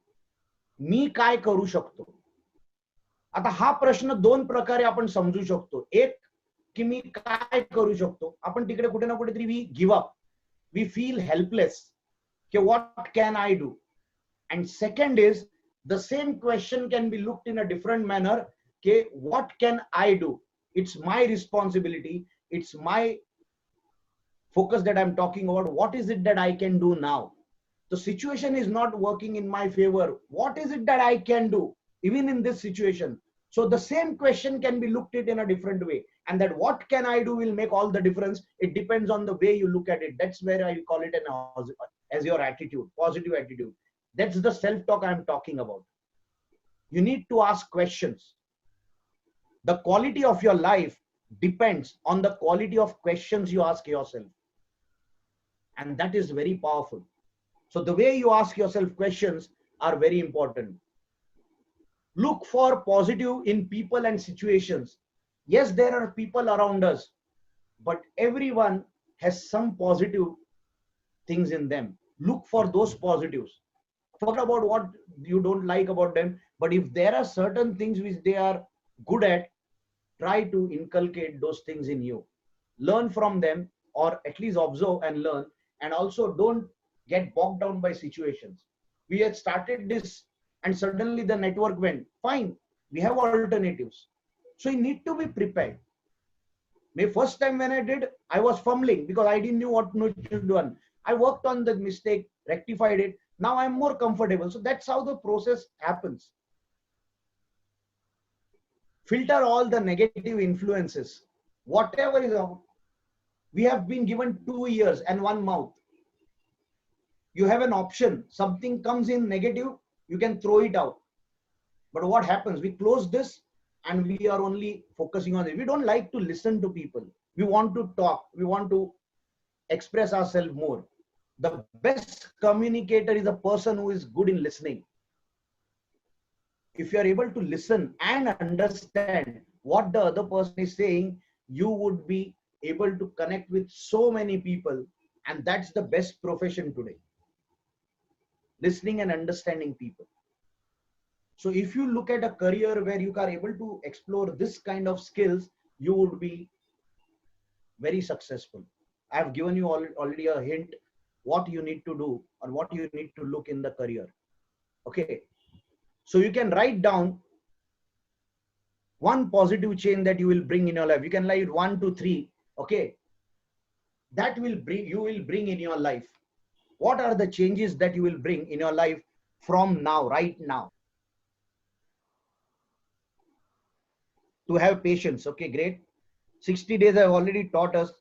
मी काय करू शकतो? आता हा प्रश्न 2 प्रकारे आपण समजू शकतो. एक, की मी काय करू शकतो, आपण तिकडे कुठे ना कुठेतरी we give up, we feel helpless, okay, what can I do? And second is, the same question can be looked in a different manner, okay, what can I do? It's my responsibility, it's my focus that I'm talking about. What is it that I can do now? The situation is not working in my favor. What is it that I can do even in this situation? So the same question can be looked at in a different way, and that what can I do will make all the difference. It depends on the way you look at it. That's where I call it as your attitude, positive attitude. That's the self-talk I'm talking about. You need to ask questions. The quality of your life depends on the quality of questions you ask yourself. And that is very powerful. So the way you ask yourself questions are very important. Look for positive in people and situations. Yes, there are people around us, but everyone has some positive things in them. Look for those positives. Forget about what you don't like about them, but if there are certain things which they are good at, try to inculcate those things in you. Learn from them, or at least observe and learn, and also don't get bogged down by situations. We had started this and suddenly the network went, fine, we have alternatives. So you need to be prepared. My first time when I did, I was fumbling because I didn't know what to do. I worked on the mistake, rectified it. Now I'm more comfortable. So that's how the process happens. Filter all the negative influences. Whatever is out. We have been given 2 ears and 1 mouth. You have an option. Something comes in negative, you can throw it out. But what happens? We close this and we are only focusing on it. We don't like to listen to people. We want to talk. We want to express ourselves more. The best communicator is a person who is good in listening. If you are able to listen and understand what the other person is saying, you would be able to connect with so many people. And that's the best profession today. Listening and understanding people. So if you look at a career where you are able to explore this kind of skills, you would be very successful. I have given you already a hint what you need to do or what you need to look in the career. Okay. So you can write down one positive change that you will bring in your life. You can write 1 to 3. Okay. That will bring, you will bring in your life. What are the changes that you will bring in your life from now, right now? To have patience. Okay, great. 60 days have already taught us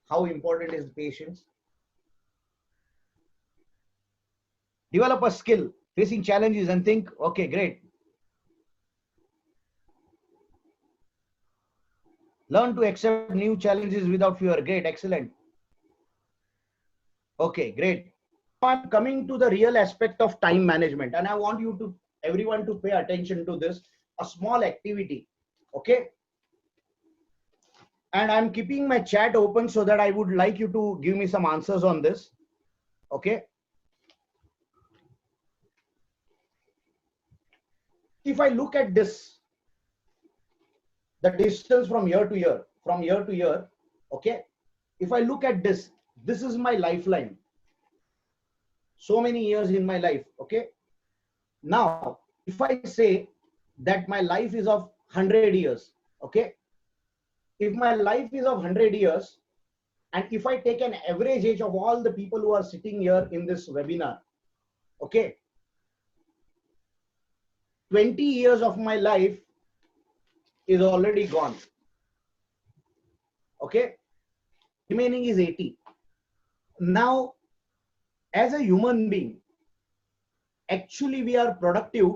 how important is patience. Develop a skill, facing challenges and think, okay, great. Learn to accept new challenges without fear. Great, excellent. Okay, great. Now I'm coming to the real aspect of time management, and I want you to, everyone to pay attention to this, a small activity. Okay. And I'm keeping my chat open so that I would like you to give me some answers on this. Okay. If I look at this, the distance from year to year, okay. If I look at this, this is my lifeline. So many years in my life. Okay. Now, if I say that my life is of 100 years, okay. If my life is of 100 years, and if I take an average age of all the people who are sitting here in this webinar, okay, 20 years of my life is already gone. Okay, remaining is 80. Now, as a human being, actually we are productive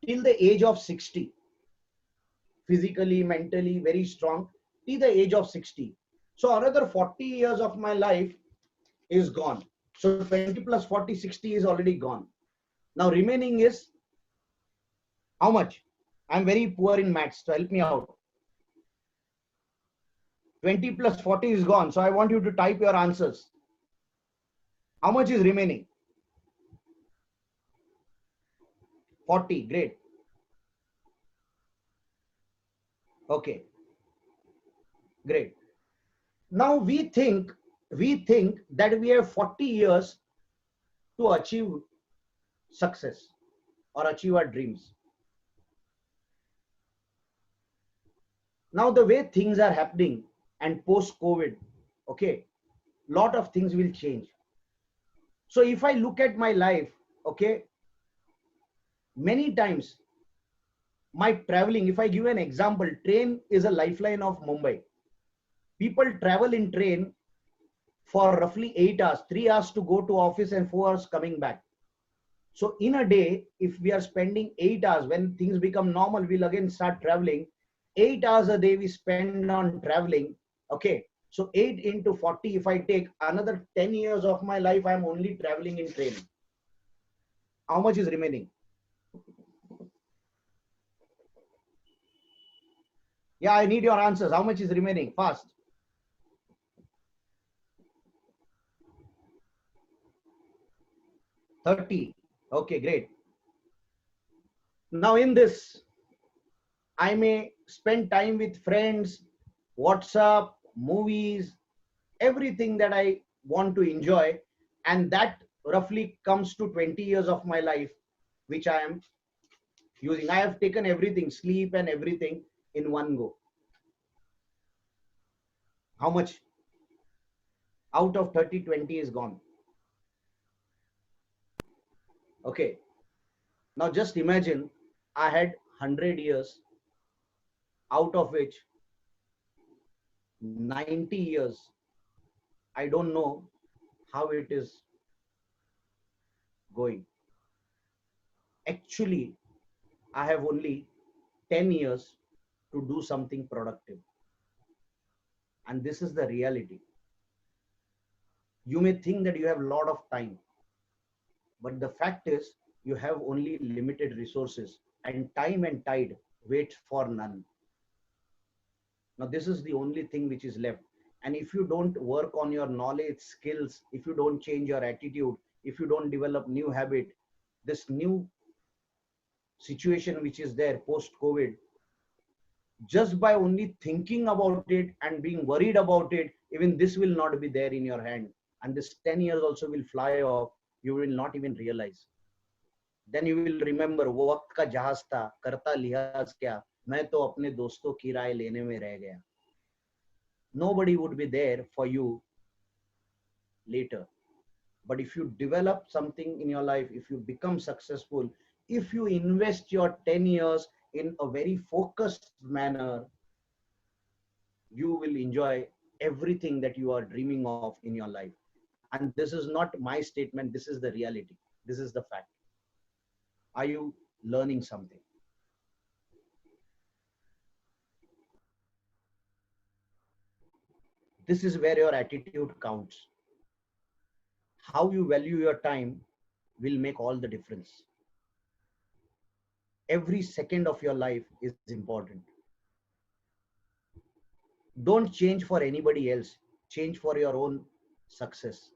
till the age of 60. Physically, mentally, very strong till the age of 60. So another 40 years of my life is gone. So 20 plus 40, 60 is already gone. Now remaining is how much? I'm very poor in maths, so help me out. 20 plus 40 is gone. So I want you to type your answers. How much is remaining? 40, great. Okay, great. Now we think that we have 40 years to achieve success or achieve our dreams. Now the way things are happening and post-COVID, okay, lot of things will change. So if I look at my life, okay, many times my traveling, if I give an example, train is a lifeline of Mumbai. People travel in train for roughly 8 hours, 3 hours to go to office and 4 hours coming back. So in a day, if we are spending 8 hours, when things become normal, we'll again start traveling. 8 hours a day we spend on traveling. Okay. So 8 into 40, if I take another 10 years of my life, I'm only traveling in train. How much is remaining? Yeah, I need your answers. How much is remaining? Fast. $30. Okay, great. Now in this, I may spend time with friends, WhatsApp, movies, everything that I want to enjoy. And that roughly comes to 20 years of my life, which I am using. I have taken everything, sleep and everything. in one go? How much? Out of 30, 20 is gone. Okay. Now just imagine I had 100 years, out of which 90 years, I don't know how it is going. Actually, I have only 10 years to do something productive. And this is the reality. You may think that you have a lot of time, but the fact is you have only limited resources, and time and tide wait for none. Now this is the only thing which is left. And if you don't work on your knowledge, skills, if you don't change your attitude, if you don't develop new habit, this new situation which is there post COVID, just by only thinking about it and being worried about it, even this will not be there in your hand. And this 10 years also will fly off. You will not even realize. Then you will remember, वो वक्त का जहाज था, करता लिहाज क्या, मैं तो अपने दोस्तों की राय लेने में रह गया. Nobody would be there for you later. But if you develop something in your life, if you become successful, if you invest your 10 years in a very focused manner, you will enjoy everything that you are dreaming of in your life. And this is not my statement, this is the reality. This is the fact. Are you learning something? This is where your attitude counts. How you value your time will make all the difference. Every second of your life is important. Don't change for anybody else. Change for your own success.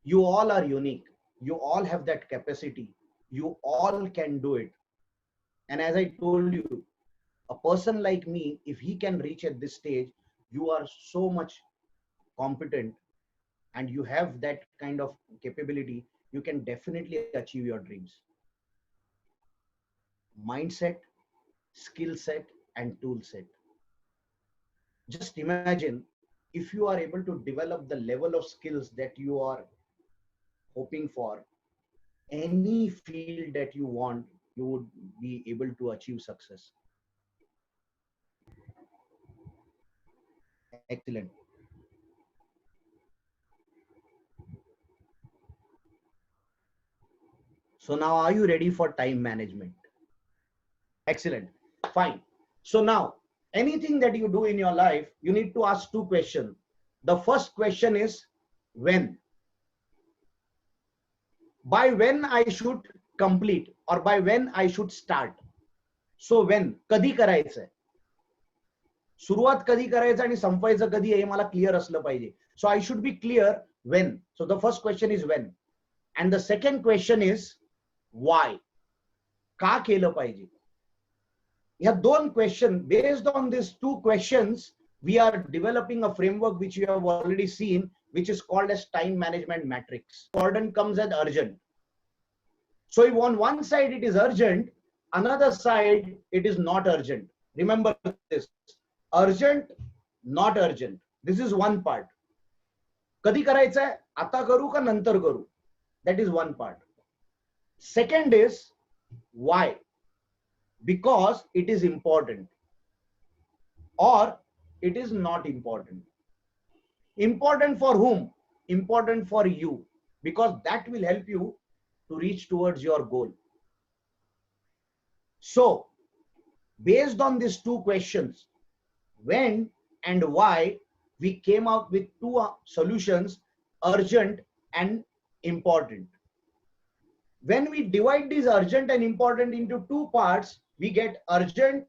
You all are unique. You all have that capacity. You all can do it. And as I told you, a person like me, if he can reach at this stage, you are so much competent and you have that kind of capability, you can definitely achieve your dreams. Mindset, skill set, and tool set. Just imagine if you are able to develop the level of skills that you are hoping for, any field that you want, you would be able to achieve success. Excellent. So now are you ready for time management? Excellent. Fine. So now anything that you do in your life, you need to ask two questions. The first question is when. By when I should complete or by when I should start. So when, कधी करायचं. सुरुवात कधी करायचं आणि संपवायचं कधी हे मला clear असलं पाहिजे. So I should be clear when. So the first question is when. And the second question is why. का केलं पाहिजे. ह्या दोन question, based on these two questions, we are developing a framework which you have already seen, which is called as time management matrix. Important comes as urgent. So if on one side it is urgent, another side it is not urgent. Remember this. Urgent, not urgent. This is one part. कधी करायचं आहे, आता करू का नंतर करू? That is one part. Second is why. Because it is important or it is not important. Important for whom? Important for you, because that will help you to reach towards your goal. So based on these two questions, when and why, we came out with two solutions, urgent and important. When we divide these urgent and important into two parts, we get urgent,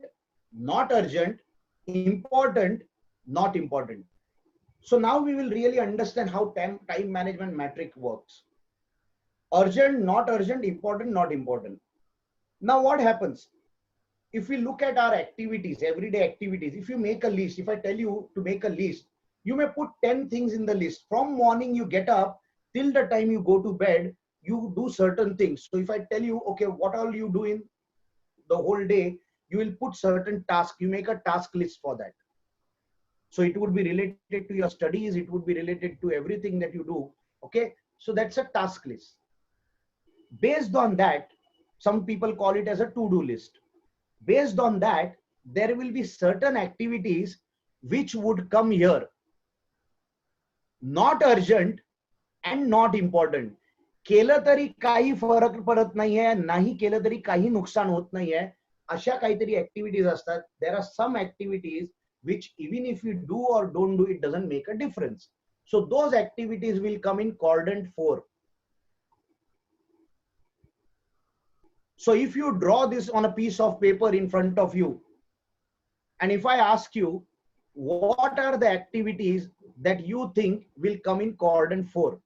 not urgent, important, not important. So now we will really understand how time management matrix works. Urgent, not urgent, important, not important. Now what happens? If we look at our activities, everyday activities, if you make a list, if I tell you to make a list, you may put 10 things in the list. From morning you get up till the time you go to bed, you do certain things. So if I tell you, okay, what all you do in the whole day, you will put certain task, you make a task list for that. So it would be related to your studies, it would be related to everything that you do. Okay, so that's a task list. Based on that, some people call it as a to-do list. Based on that, there will be certain activities which would come here, not urgent and not important. केलं तरी काही फरक पडत नाहीये, नाही केलं तरी काही नुकसान होत नाहीये, अशा काहीतरी ऍक्टिव्हिटीज असतात. There are some activities which even if you do or don't do, it doesn't make a difference. So those activities will come in quadrant 4. So if you draw this on a piece of paper in front of you, and if I ask you, what are the activities that you think will come in quadrant 4?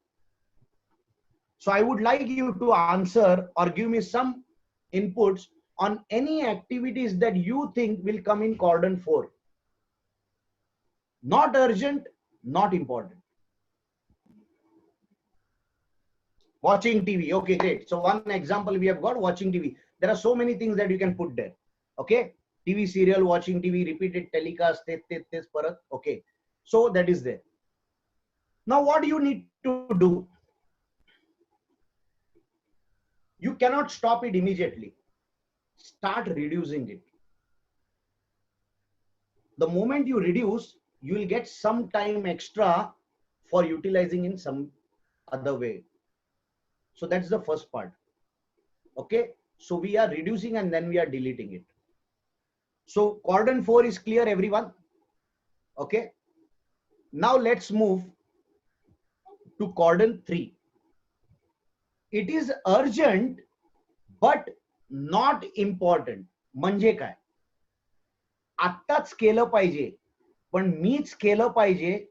So I would like you to answer or give me some inputs on any activities that you think will come in quadrant 4. Not urgent, not important. Watching TV. Okay, great. So one example we have got, watching TV. There are so many things that you can put there. Okay. TV serial, watching TV, repeated telecast, parat. Okay. So that is there. Now what do you need to do? You cannot stop it immediately. Start reducing it. The moment you reduce, you will get some time extra for utilizing in some other way. So that's the first part. Okay. So we are reducing and then we are deleting it. So quadrant 4 is clear, everyone. Okay. Now let's move to quadrant 3. It is urgent but not important. म्हणजे काय? आत्ताच केलं पाहिजे पण मीच केलं पाहिजे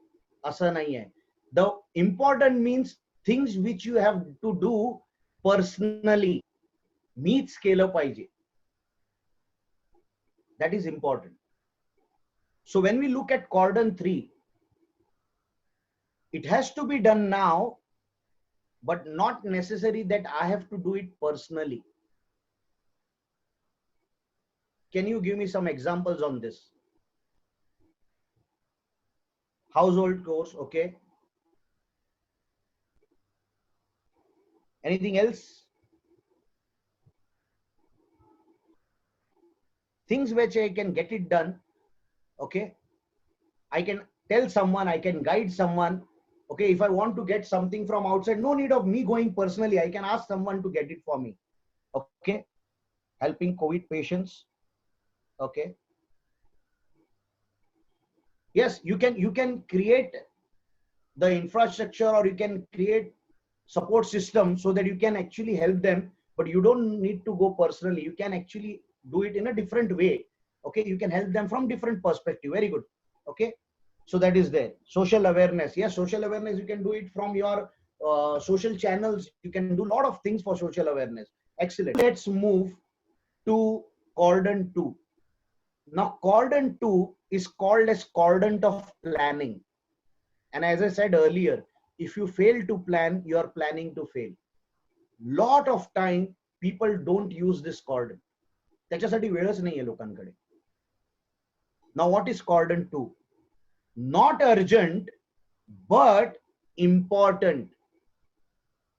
असं नाहीये. The important means things which you have to do personally. मीच केलं पाहिजे. That is important. So when we look at quadrant 3, it has to be done now, but not necessary that I have to do it personally. Can you give me some examples on this? Household chores, okay. Anything else? Things which I can get it done, okay. I can tell someone, I can guide someone, okay. If I want to get something from outside, no need of me going personally. I can ask someone to get it for me, okay. Helping COVID patients, okay. Yes, you can create the infrastructure or you can create support system so that you can actually help them, but you don't need to go personally. You can actually do it in a different way, okay. You can help them from different perspective. Very good, okay. So that is there. Social awareness. Yes, social awareness, you can do it from your social channels. You can do a lot of things for social awareness. Excellent. Let's move to quadrant 2. Now quadrant 2 is called as quadrant of planning. And as I said earlier, if you fail to plan, you are planning to fail. Lot of time people don't use this quadrant. त्याच्यासाठी वेळच नाहीये लोकांकडे. Now what is quadrant 2? Not urgent but important.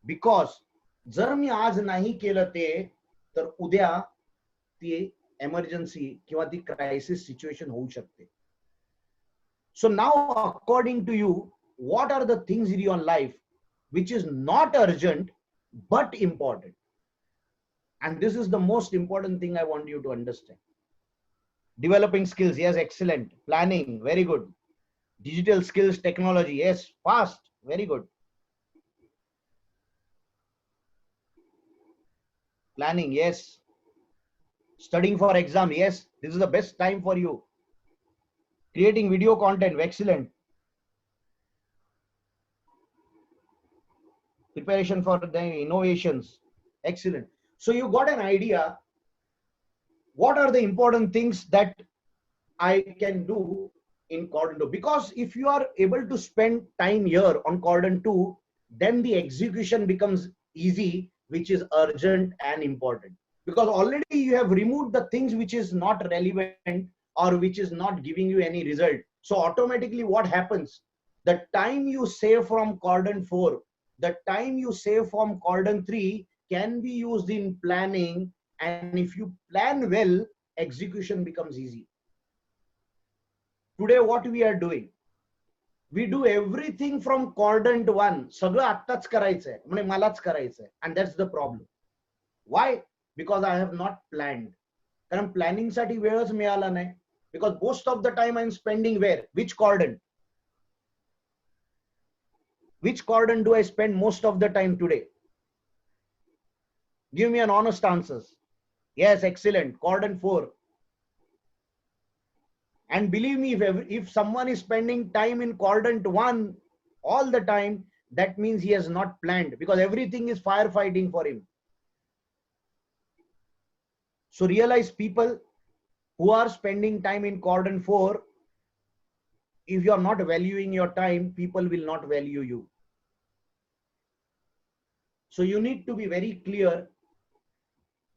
Because जर मी आज नाही केलं ते तर उद्या ती emergency किंवा ती crisis situation होऊ शकते. So now according to you, what are the things in your life which is not urgent but important? And this is the most important thing I want you to understand. Developing skills, yes, excellent. Planning, very good. Digital skills, technology, yes, fast, very good. Planning, yes. Studying for exam, yes, this is the best time for you. Creating video content, excellent. Preparation for the innovations, excellent. So you got an idea what are the important things that I can do in quadrant 2. Because if you are able to spend time here on quadrant 2, then the execution becomes easy, which is urgent and important. because already you have removed the things which is not relevant or which is not giving you any result. So automatically what happens? The time you save from quadrant 4, the time you save from quadrant 3 can be used in planning, and if you plan well, execution becomes easy. Today what we are doing, we do everything from quadrant 1. सगळं आत्ताच करायचंय, म्हणजे मलाच करायचंय, and that's the problem. Why? Because I have not planned. कारण planning साठी वेळच मिळाला नाही. Because most of the time I'm spending where? Which quadrant? Which quadrant do I spend most of the time today? Give me an honest answers. Yes, excellent. Quadrant 4. And believe me, if someone is spending time in quadrant 1 all the time, that means he has not planned, because everything is firefighting for him. So realize, people who are spending time in quadrant 4, if you are not valuing your time, people will not value you. So you need to be very clear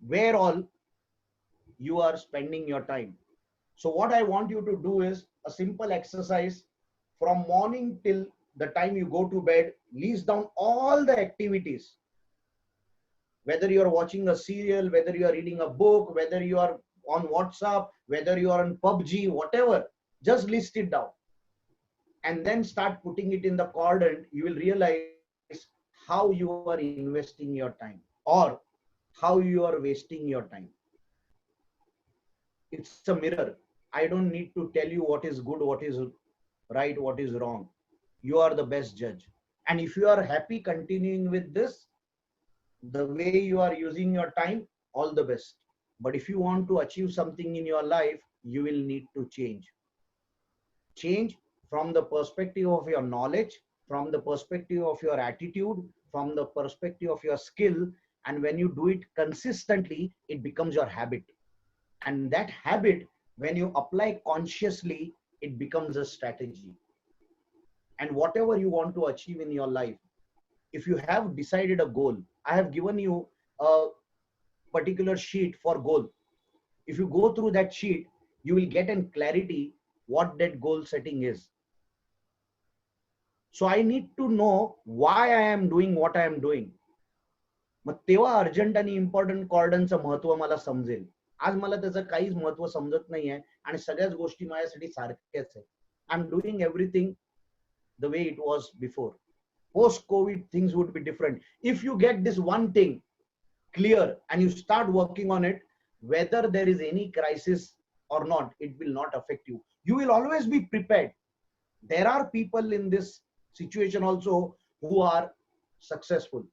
where all you are spending your time. So what I want you to do is a simple exercise from morning till the time you go to bed. List down all the activities, whether you are watching a serial, whether you are reading a book, whether you are on WhatsApp, whether you are on PUBG, whatever, just list it down and then start putting it in the quadrant. You will realize how you are investing your time or how you are wasting your time. It's a mirror. I don't need to tell you what is good, what is right, what is wrong. You are the best judge. And if you are happy continuing with this, the way you are using your time, all the best. But if you want to achieve something in your life, you will need to change. Change from the perspective of your knowledge, from the perspective of your attitude, from the perspective of your skill. And when you do it consistently, it becomes your habit. And that habit, when you apply consciously, it becomes a strategy. And whatever you want to achieve in your life, if you have decided a goal, I have given you a particular sheet for goal. If you go through that sheet, you will get in clarity what that goal setting is. So I need to know why I am doing what I am doing. मग तेव्हा urgent आणि important कॉर्डनचं महत्व मला समजेल. आज मला त्याचं काहीच महत्व समजत नाहीये आणि सगळ्याच गोष्टी माझ्यासाठी सारख्याच आहेत. I am doing everything the way it was before. Post COVID, things would be different. If you get this one thing clear and you start working on it, whether there is any crisis or not, it will not affect you. You will always be prepared. There are people in this situation also who are successful,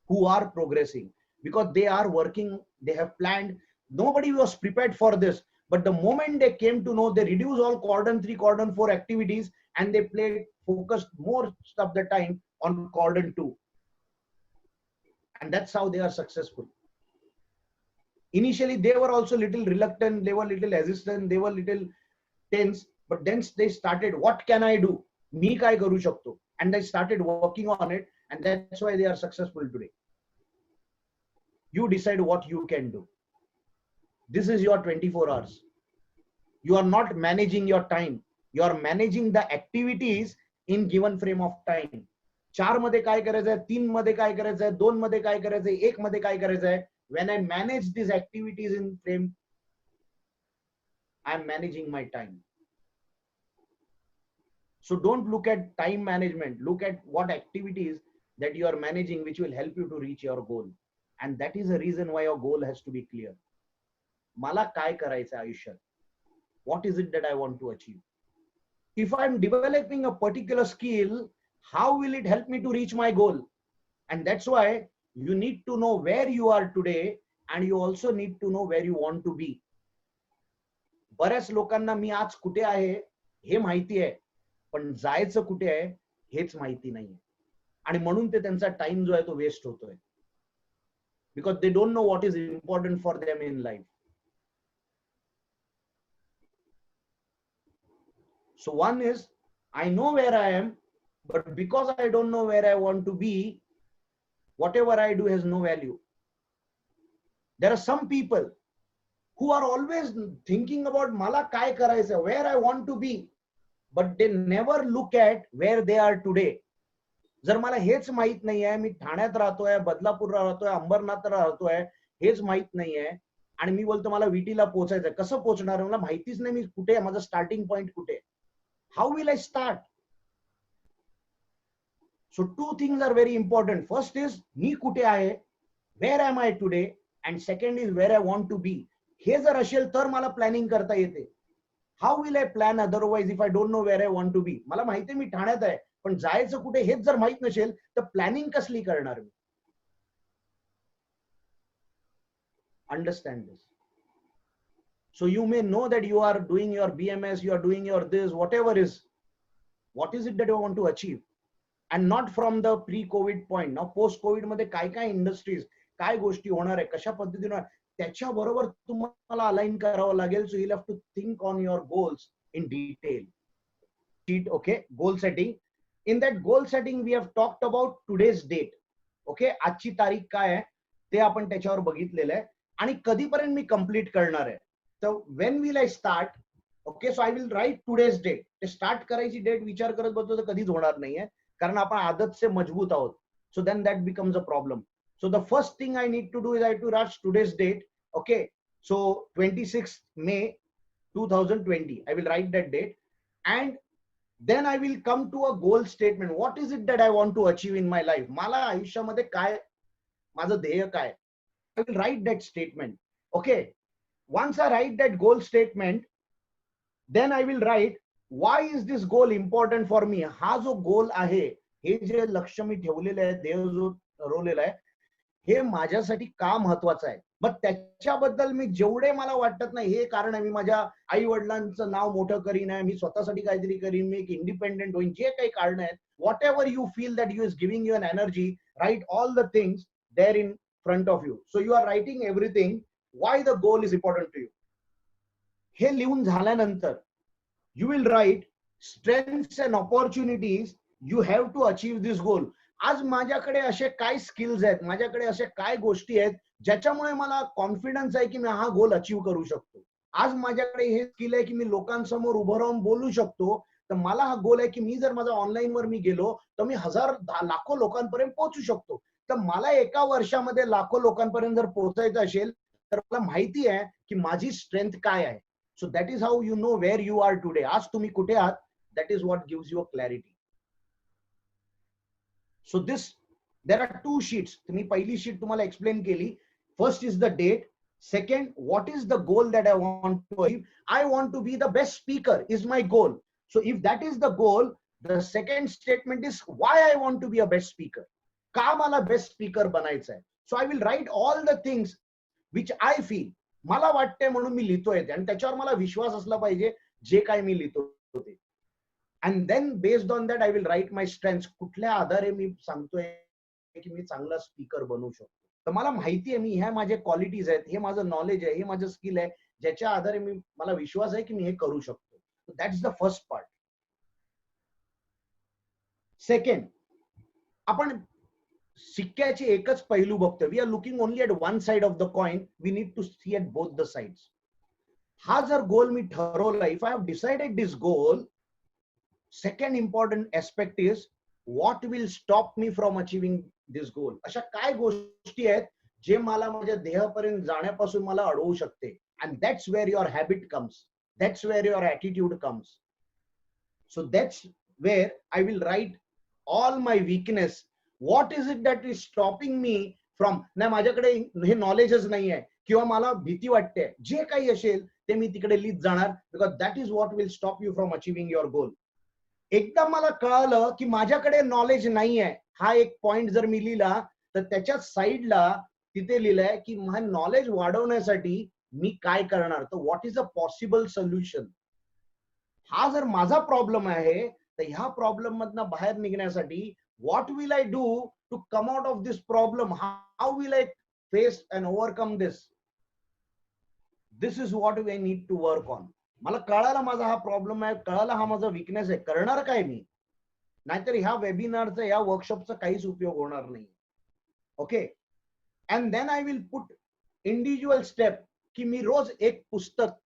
who are progressing, because they are working, they have planned. Nobody was prepared for this. But the moment they came to know, they reduced all quadrant 3, quadrant 4 activities, and they focused most of the time on quadrant 2. And that's how they are successful. Initially, they were also little reluctant, they were little hesitant, they were little tense, but then they started, what can I do? Me kai karu shakto? And they started working on it, and that's why they are successful today. You decide what you can do. This is your 24 hours. You are not managing your time. You are managing the activities in given frame of time. 4 मध्ये काय करायचंय, 3 मध्ये काय करायचंय, 2 मध्ये काय करायचंय, 1 मध्ये काय करायचंय. When I manage these activities in frame, I am managing my time. So don't look at time management. Look at what activities that you are managing which will help you to reach your goal. And that is the reason why your goal has to be clear. मला काय करायचं आयुष्यात? What is it that I want to achieve? If I'm developing a particular skill, how will it help me to reach my goal? And that's why you need to know where you are today, and you also need to know where you want to be. बऱ्याच लोकांना मी आज कुठे आहे हे माहिती आहे, पण जायचं कुठे आहे हेच माहिती नाहीये. आणि म्हणून ते त्यांचा टाइम जो आहे तो वेस्ट होतोय. Because they don't know what is important for them in life. So one is, I know where I am, but because I don't know where I want to be, whatever I do has no value. There are some people who are always thinking about मला काय करायचं, where I want to be, but they never look at where they are today. जर मला हेच माहित नाहीये, मी ठाण्यात राहतोय, बदलापूरला राहतोय, अंबरनाथला राहतोय, हेच माहित नाहीये आणि मी बोलतो मला विटीला पोहोचायचंय, कसं पोहोचणार? मला माहितीच नाही मी कुठे आहे, माझं स्टार्टिंग पॉइंट कुठे. How will I start? So two things are very important. First is मी कुठे आहे, where am I today, and second is where I want to be. हे जर असेल तर मला प्लॅनिंग करता येते. How will I plan otherwise if I don't know where I want to be? मला माहिती आहे मी ठाण्यात आहे, पण जायचं कुठे हेच जर माहित नसेल तर प्लॅनिंग कसली करणार मी? Understand this. So you may know that you are doing your BMS, you are doing your this, whatever is. What is it that you want to achieve? And not from the pre-COVID point. Now post-COVID मध्ये काय काय industries, काय गोष्टी होणार आहे, कशा पद्धतीने होणार, त्याच्याबरोबर तुम्हाला अलाइन करावं लागेल. सो you'll have to think on your goals in detail. Okay, goal setting. In that goal setting we have talked about today's date. Okay, आजची तारीख काय आहे ते आपण त्याच्यावर बघितलेलं आहे आणि कधीपर्यंत मी कंप्लीट करणार आहे. तर when will I start? Okay, so I will write today's date. ते स्टार्ट करायची डेट विचार करत बसतो तर कधीच होणार नाहीये, कारण आपण आदत से मजबूत आहोत. So then that becomes a problem. So the first thing I need to do is I have to write today's date. Okay, so 26th May 2020, I will write that date, and then I will come to a goal statement. What is it that I want to achieve in my life? मला आयुष्यामध्ये काय, माझं ध्येय काय? I will write that statement. Okay, once I write that goal statement, then I will write why is this goal important for me. हा जो गोल आहे, हे जे लक्ष्य मी ठेवलेलं आहे, देव जो ठरवलेला आहे, हे माझ्यासाठी का महत्वाचं आहे. मग त्याच्याबद्दल मी जेवढे मला वाटत नाही हे कारण आहे, मी माझ्या आई वडिलांचं नाव मोठं करीन आहे, मी स्वतःसाठी काहीतरी करीन, मी एक इंडिपेंडेंट होईन, जे काही कारण आहेत, whatever you feel that you is giving you an energy, write all the things there in front of you. So you are writing everything why the goal is important to you. हे लिहून झाल्यानंतर you will write strengths and opportunities you have to achieve this goal. आज माझ्याकडे असे काय skills आहेत, माझ्याकडे असे काय गोष्टी आहेत ज्याच्यामुळे मला कॉन्फिडन्स आहे की मी हा गोल अचीव्ह करू शकतो. आज माझ्याकडे हे स्किल आहे की मी लोकांसमोर उभं राहून बोलू शकतो. तर मला हा गोल आहे की मी जर माझा ऑनलाईन वर मी गेलो तर मी लाखो लोकांपर्यंत पोहोचू शकतो. तर मला एका वर्षामध्ये लाखो लोकांपर्यंत जर पोहोचायचं असेल तर मला माहिती आहे की माझी स्ट्रेंथ काय आहे. So that is how you know where you are today. आज तुम्ही कुठे आहात, that is what gives you a clarity. So there are two sheets. तुम्ही पहिली sheet तुम्हाला explain केली. First is the date. Second, what is the goal that I want to achieve? I want to be the best speaker is my goal. So if that is the goal, the second statement is why I want to be a best speaker. का मला best speaker बनायचं आहे. So I will write all the things which I feel. मला वाटते म्हणून मी लिहितोय आणि त्याच्यावर मला विश्वास असला पाहिजे जे काय मी लिहितो ते. And then based on that I will write my strengths. कुठल्या आधारे मी सांगतोय की मी चांगला स्पीकर बनू शकतो. तर मला माहिती आहे मी ह्या माझे क्वालिटीज आहेत, हे माझं नॉलेज आहे, हे माझं स्किल आहे, ज्याच्या आधारे मला विश्वास आहे की मी हे करू शकतो. That's the first part. Second, आपण सिक्क्याचे एकच पैलू बघतो. We are looking only at one side of the coin. We need to see at both the sides. हा जर गोल मी ठरवला, if I have decided this goal, second important aspect is what will stop me from achieving this goal. अशा काय गोष्टी आहेत जे मला माझ्या ध्येयापर्यंत जाण्यापासून मला अडवू शकते. And that's where your habit comes, that's where your attitude comes. So that's where I will right all my weakness. What is it that is stopping me from, नाही माझ्याकडे हे नॉलेजच नाही आहे किंवा मला भीती वाटते, जे काही असेल ते मी तिकडे लिहित जाणार. Because that is what will stop you from achieving your गोल. एकदा मला कळालं की माझ्याकडे नॉलेज नाही आहे, हा एक पॉइंट जर मी लिहिला तर त्याच्या साईडला तिथे लिहिलंय की माझं नॉलेज वाढवण्यासाठी मी काय करणार. तर what is a possible solution. हा जर माझा प्रॉब्लेम आहे तर ह्या प्रॉब्लेम मधनं बाहेर निघण्यासाठी what will I do to come out of this problem? How will I face and overcome this? This is what I need to work on. मला कळाला माझा हा प्रॉब्लेम आहे, कळाला हा माझा वीकनेस आहे, करणार काय मी. नाहीतर ह्या वेबिनारचा या वर्कशॉपचा काहीच उपयोग होणार नाही. Okay, and then I will put individual step की मी रोज एक पुस्तक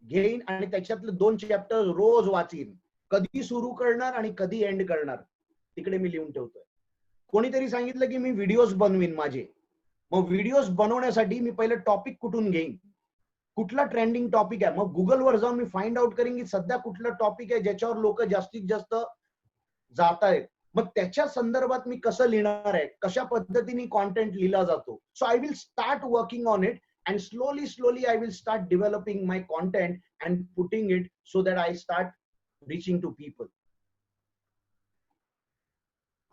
घेईन आणि त्याच्यातले 2 चॅप्टर रोज वाचीन. कधी सुरू करणार आणि कधी एंड करणार तिकडे मी लिहून ठेवतोय. कोणीतरी सांगितलं की मी व्हिडिओज बनवीन माझे. मग व्हिडिओज बनवण्यासाठी मी पहिले टॉपिक कुठून घेईन, कुठला ट्रेंडिंग टॉपिक आहे, मग गुगलवर जाऊन मी फाइंड आउट करेन की सध्या कुठला टॉपिक आहे ज्याच्यावर लोक जास्तीत जास्त जात आहेत. मग त्याच्या संदर्भात मी कसं लिहिणार आहे, कशा पद्धतीने कॉन्टेंट लिहिला जातो. So I will start working on it and slowly I will start developing my content and putting it so that I start reaching to people.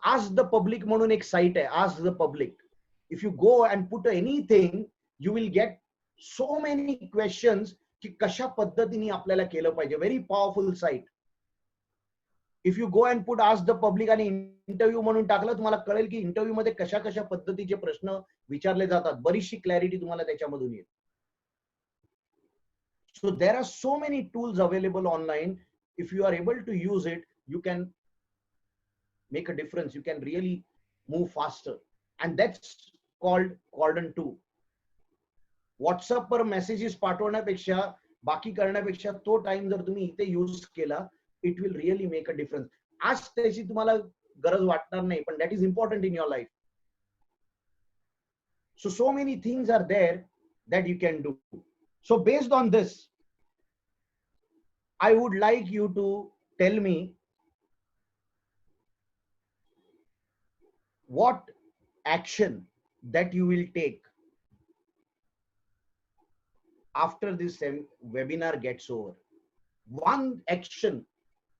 Ask the public म्हणून एक साइट आहे, ask the public. If you go and put anything, you will get so many questions की कशा पद्धतीने आपल्याला केलं पाहिजे. Very powerful site. If you go and put ask the public आणि इंटरव्ह्यू म्हणून टाकलं, तुम्हाला कळेल की इंटरव्ह्यू मध्ये कशा कशा पद्धतीचे प्रश्न विचारले जातात. बरीचशी क्लॅरिटी तुम्हाला त्याच्यामधून येईल. So there are so many tools available online. If you are able to use it, you can make a difference. You can really move faster. And that's called Quadrant 2. WhatsApp पर messages पाठवण्यापेक्षा बाकी करण्यापेक्षा तो time जर तुम्ही इथे use केला, it will really make a difference. आज त्याची तुम्हाला गरज वाटणार नाही, पण that is important in your life. So many things are there that you can do. So based on this, I would like you to tell me what action that you will take after this webinar gets over. One action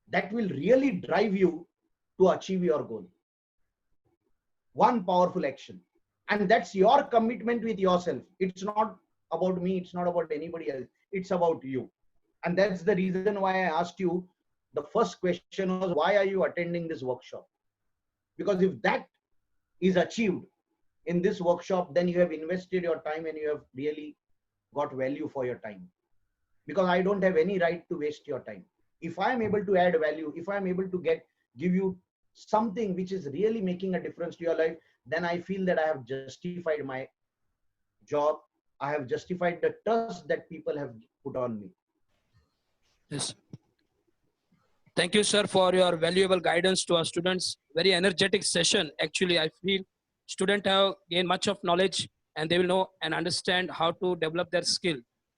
that will really drive you to achieve your goal. One powerful action. And that's your commitment with yourself. It's not about me. It's not about anybody else. It's about you. And that's the reason why I asked you, the first question was, why are you attending this workshop? Because if that is achieved in this workshop, then you have invested your time and you have really got value for your time. Because I don't have any right to waste your time. If I am able to add value, if I am able to give you something which is really making a difference to your life, then I feel that I have justified my job. I have justified the trust that people have put on me. Yes. Thank you, sir, for your valuable guidance to our students. Very energetic session. Actually, I feel students have gained much of knowledge and they will know and understand how to develop their skill.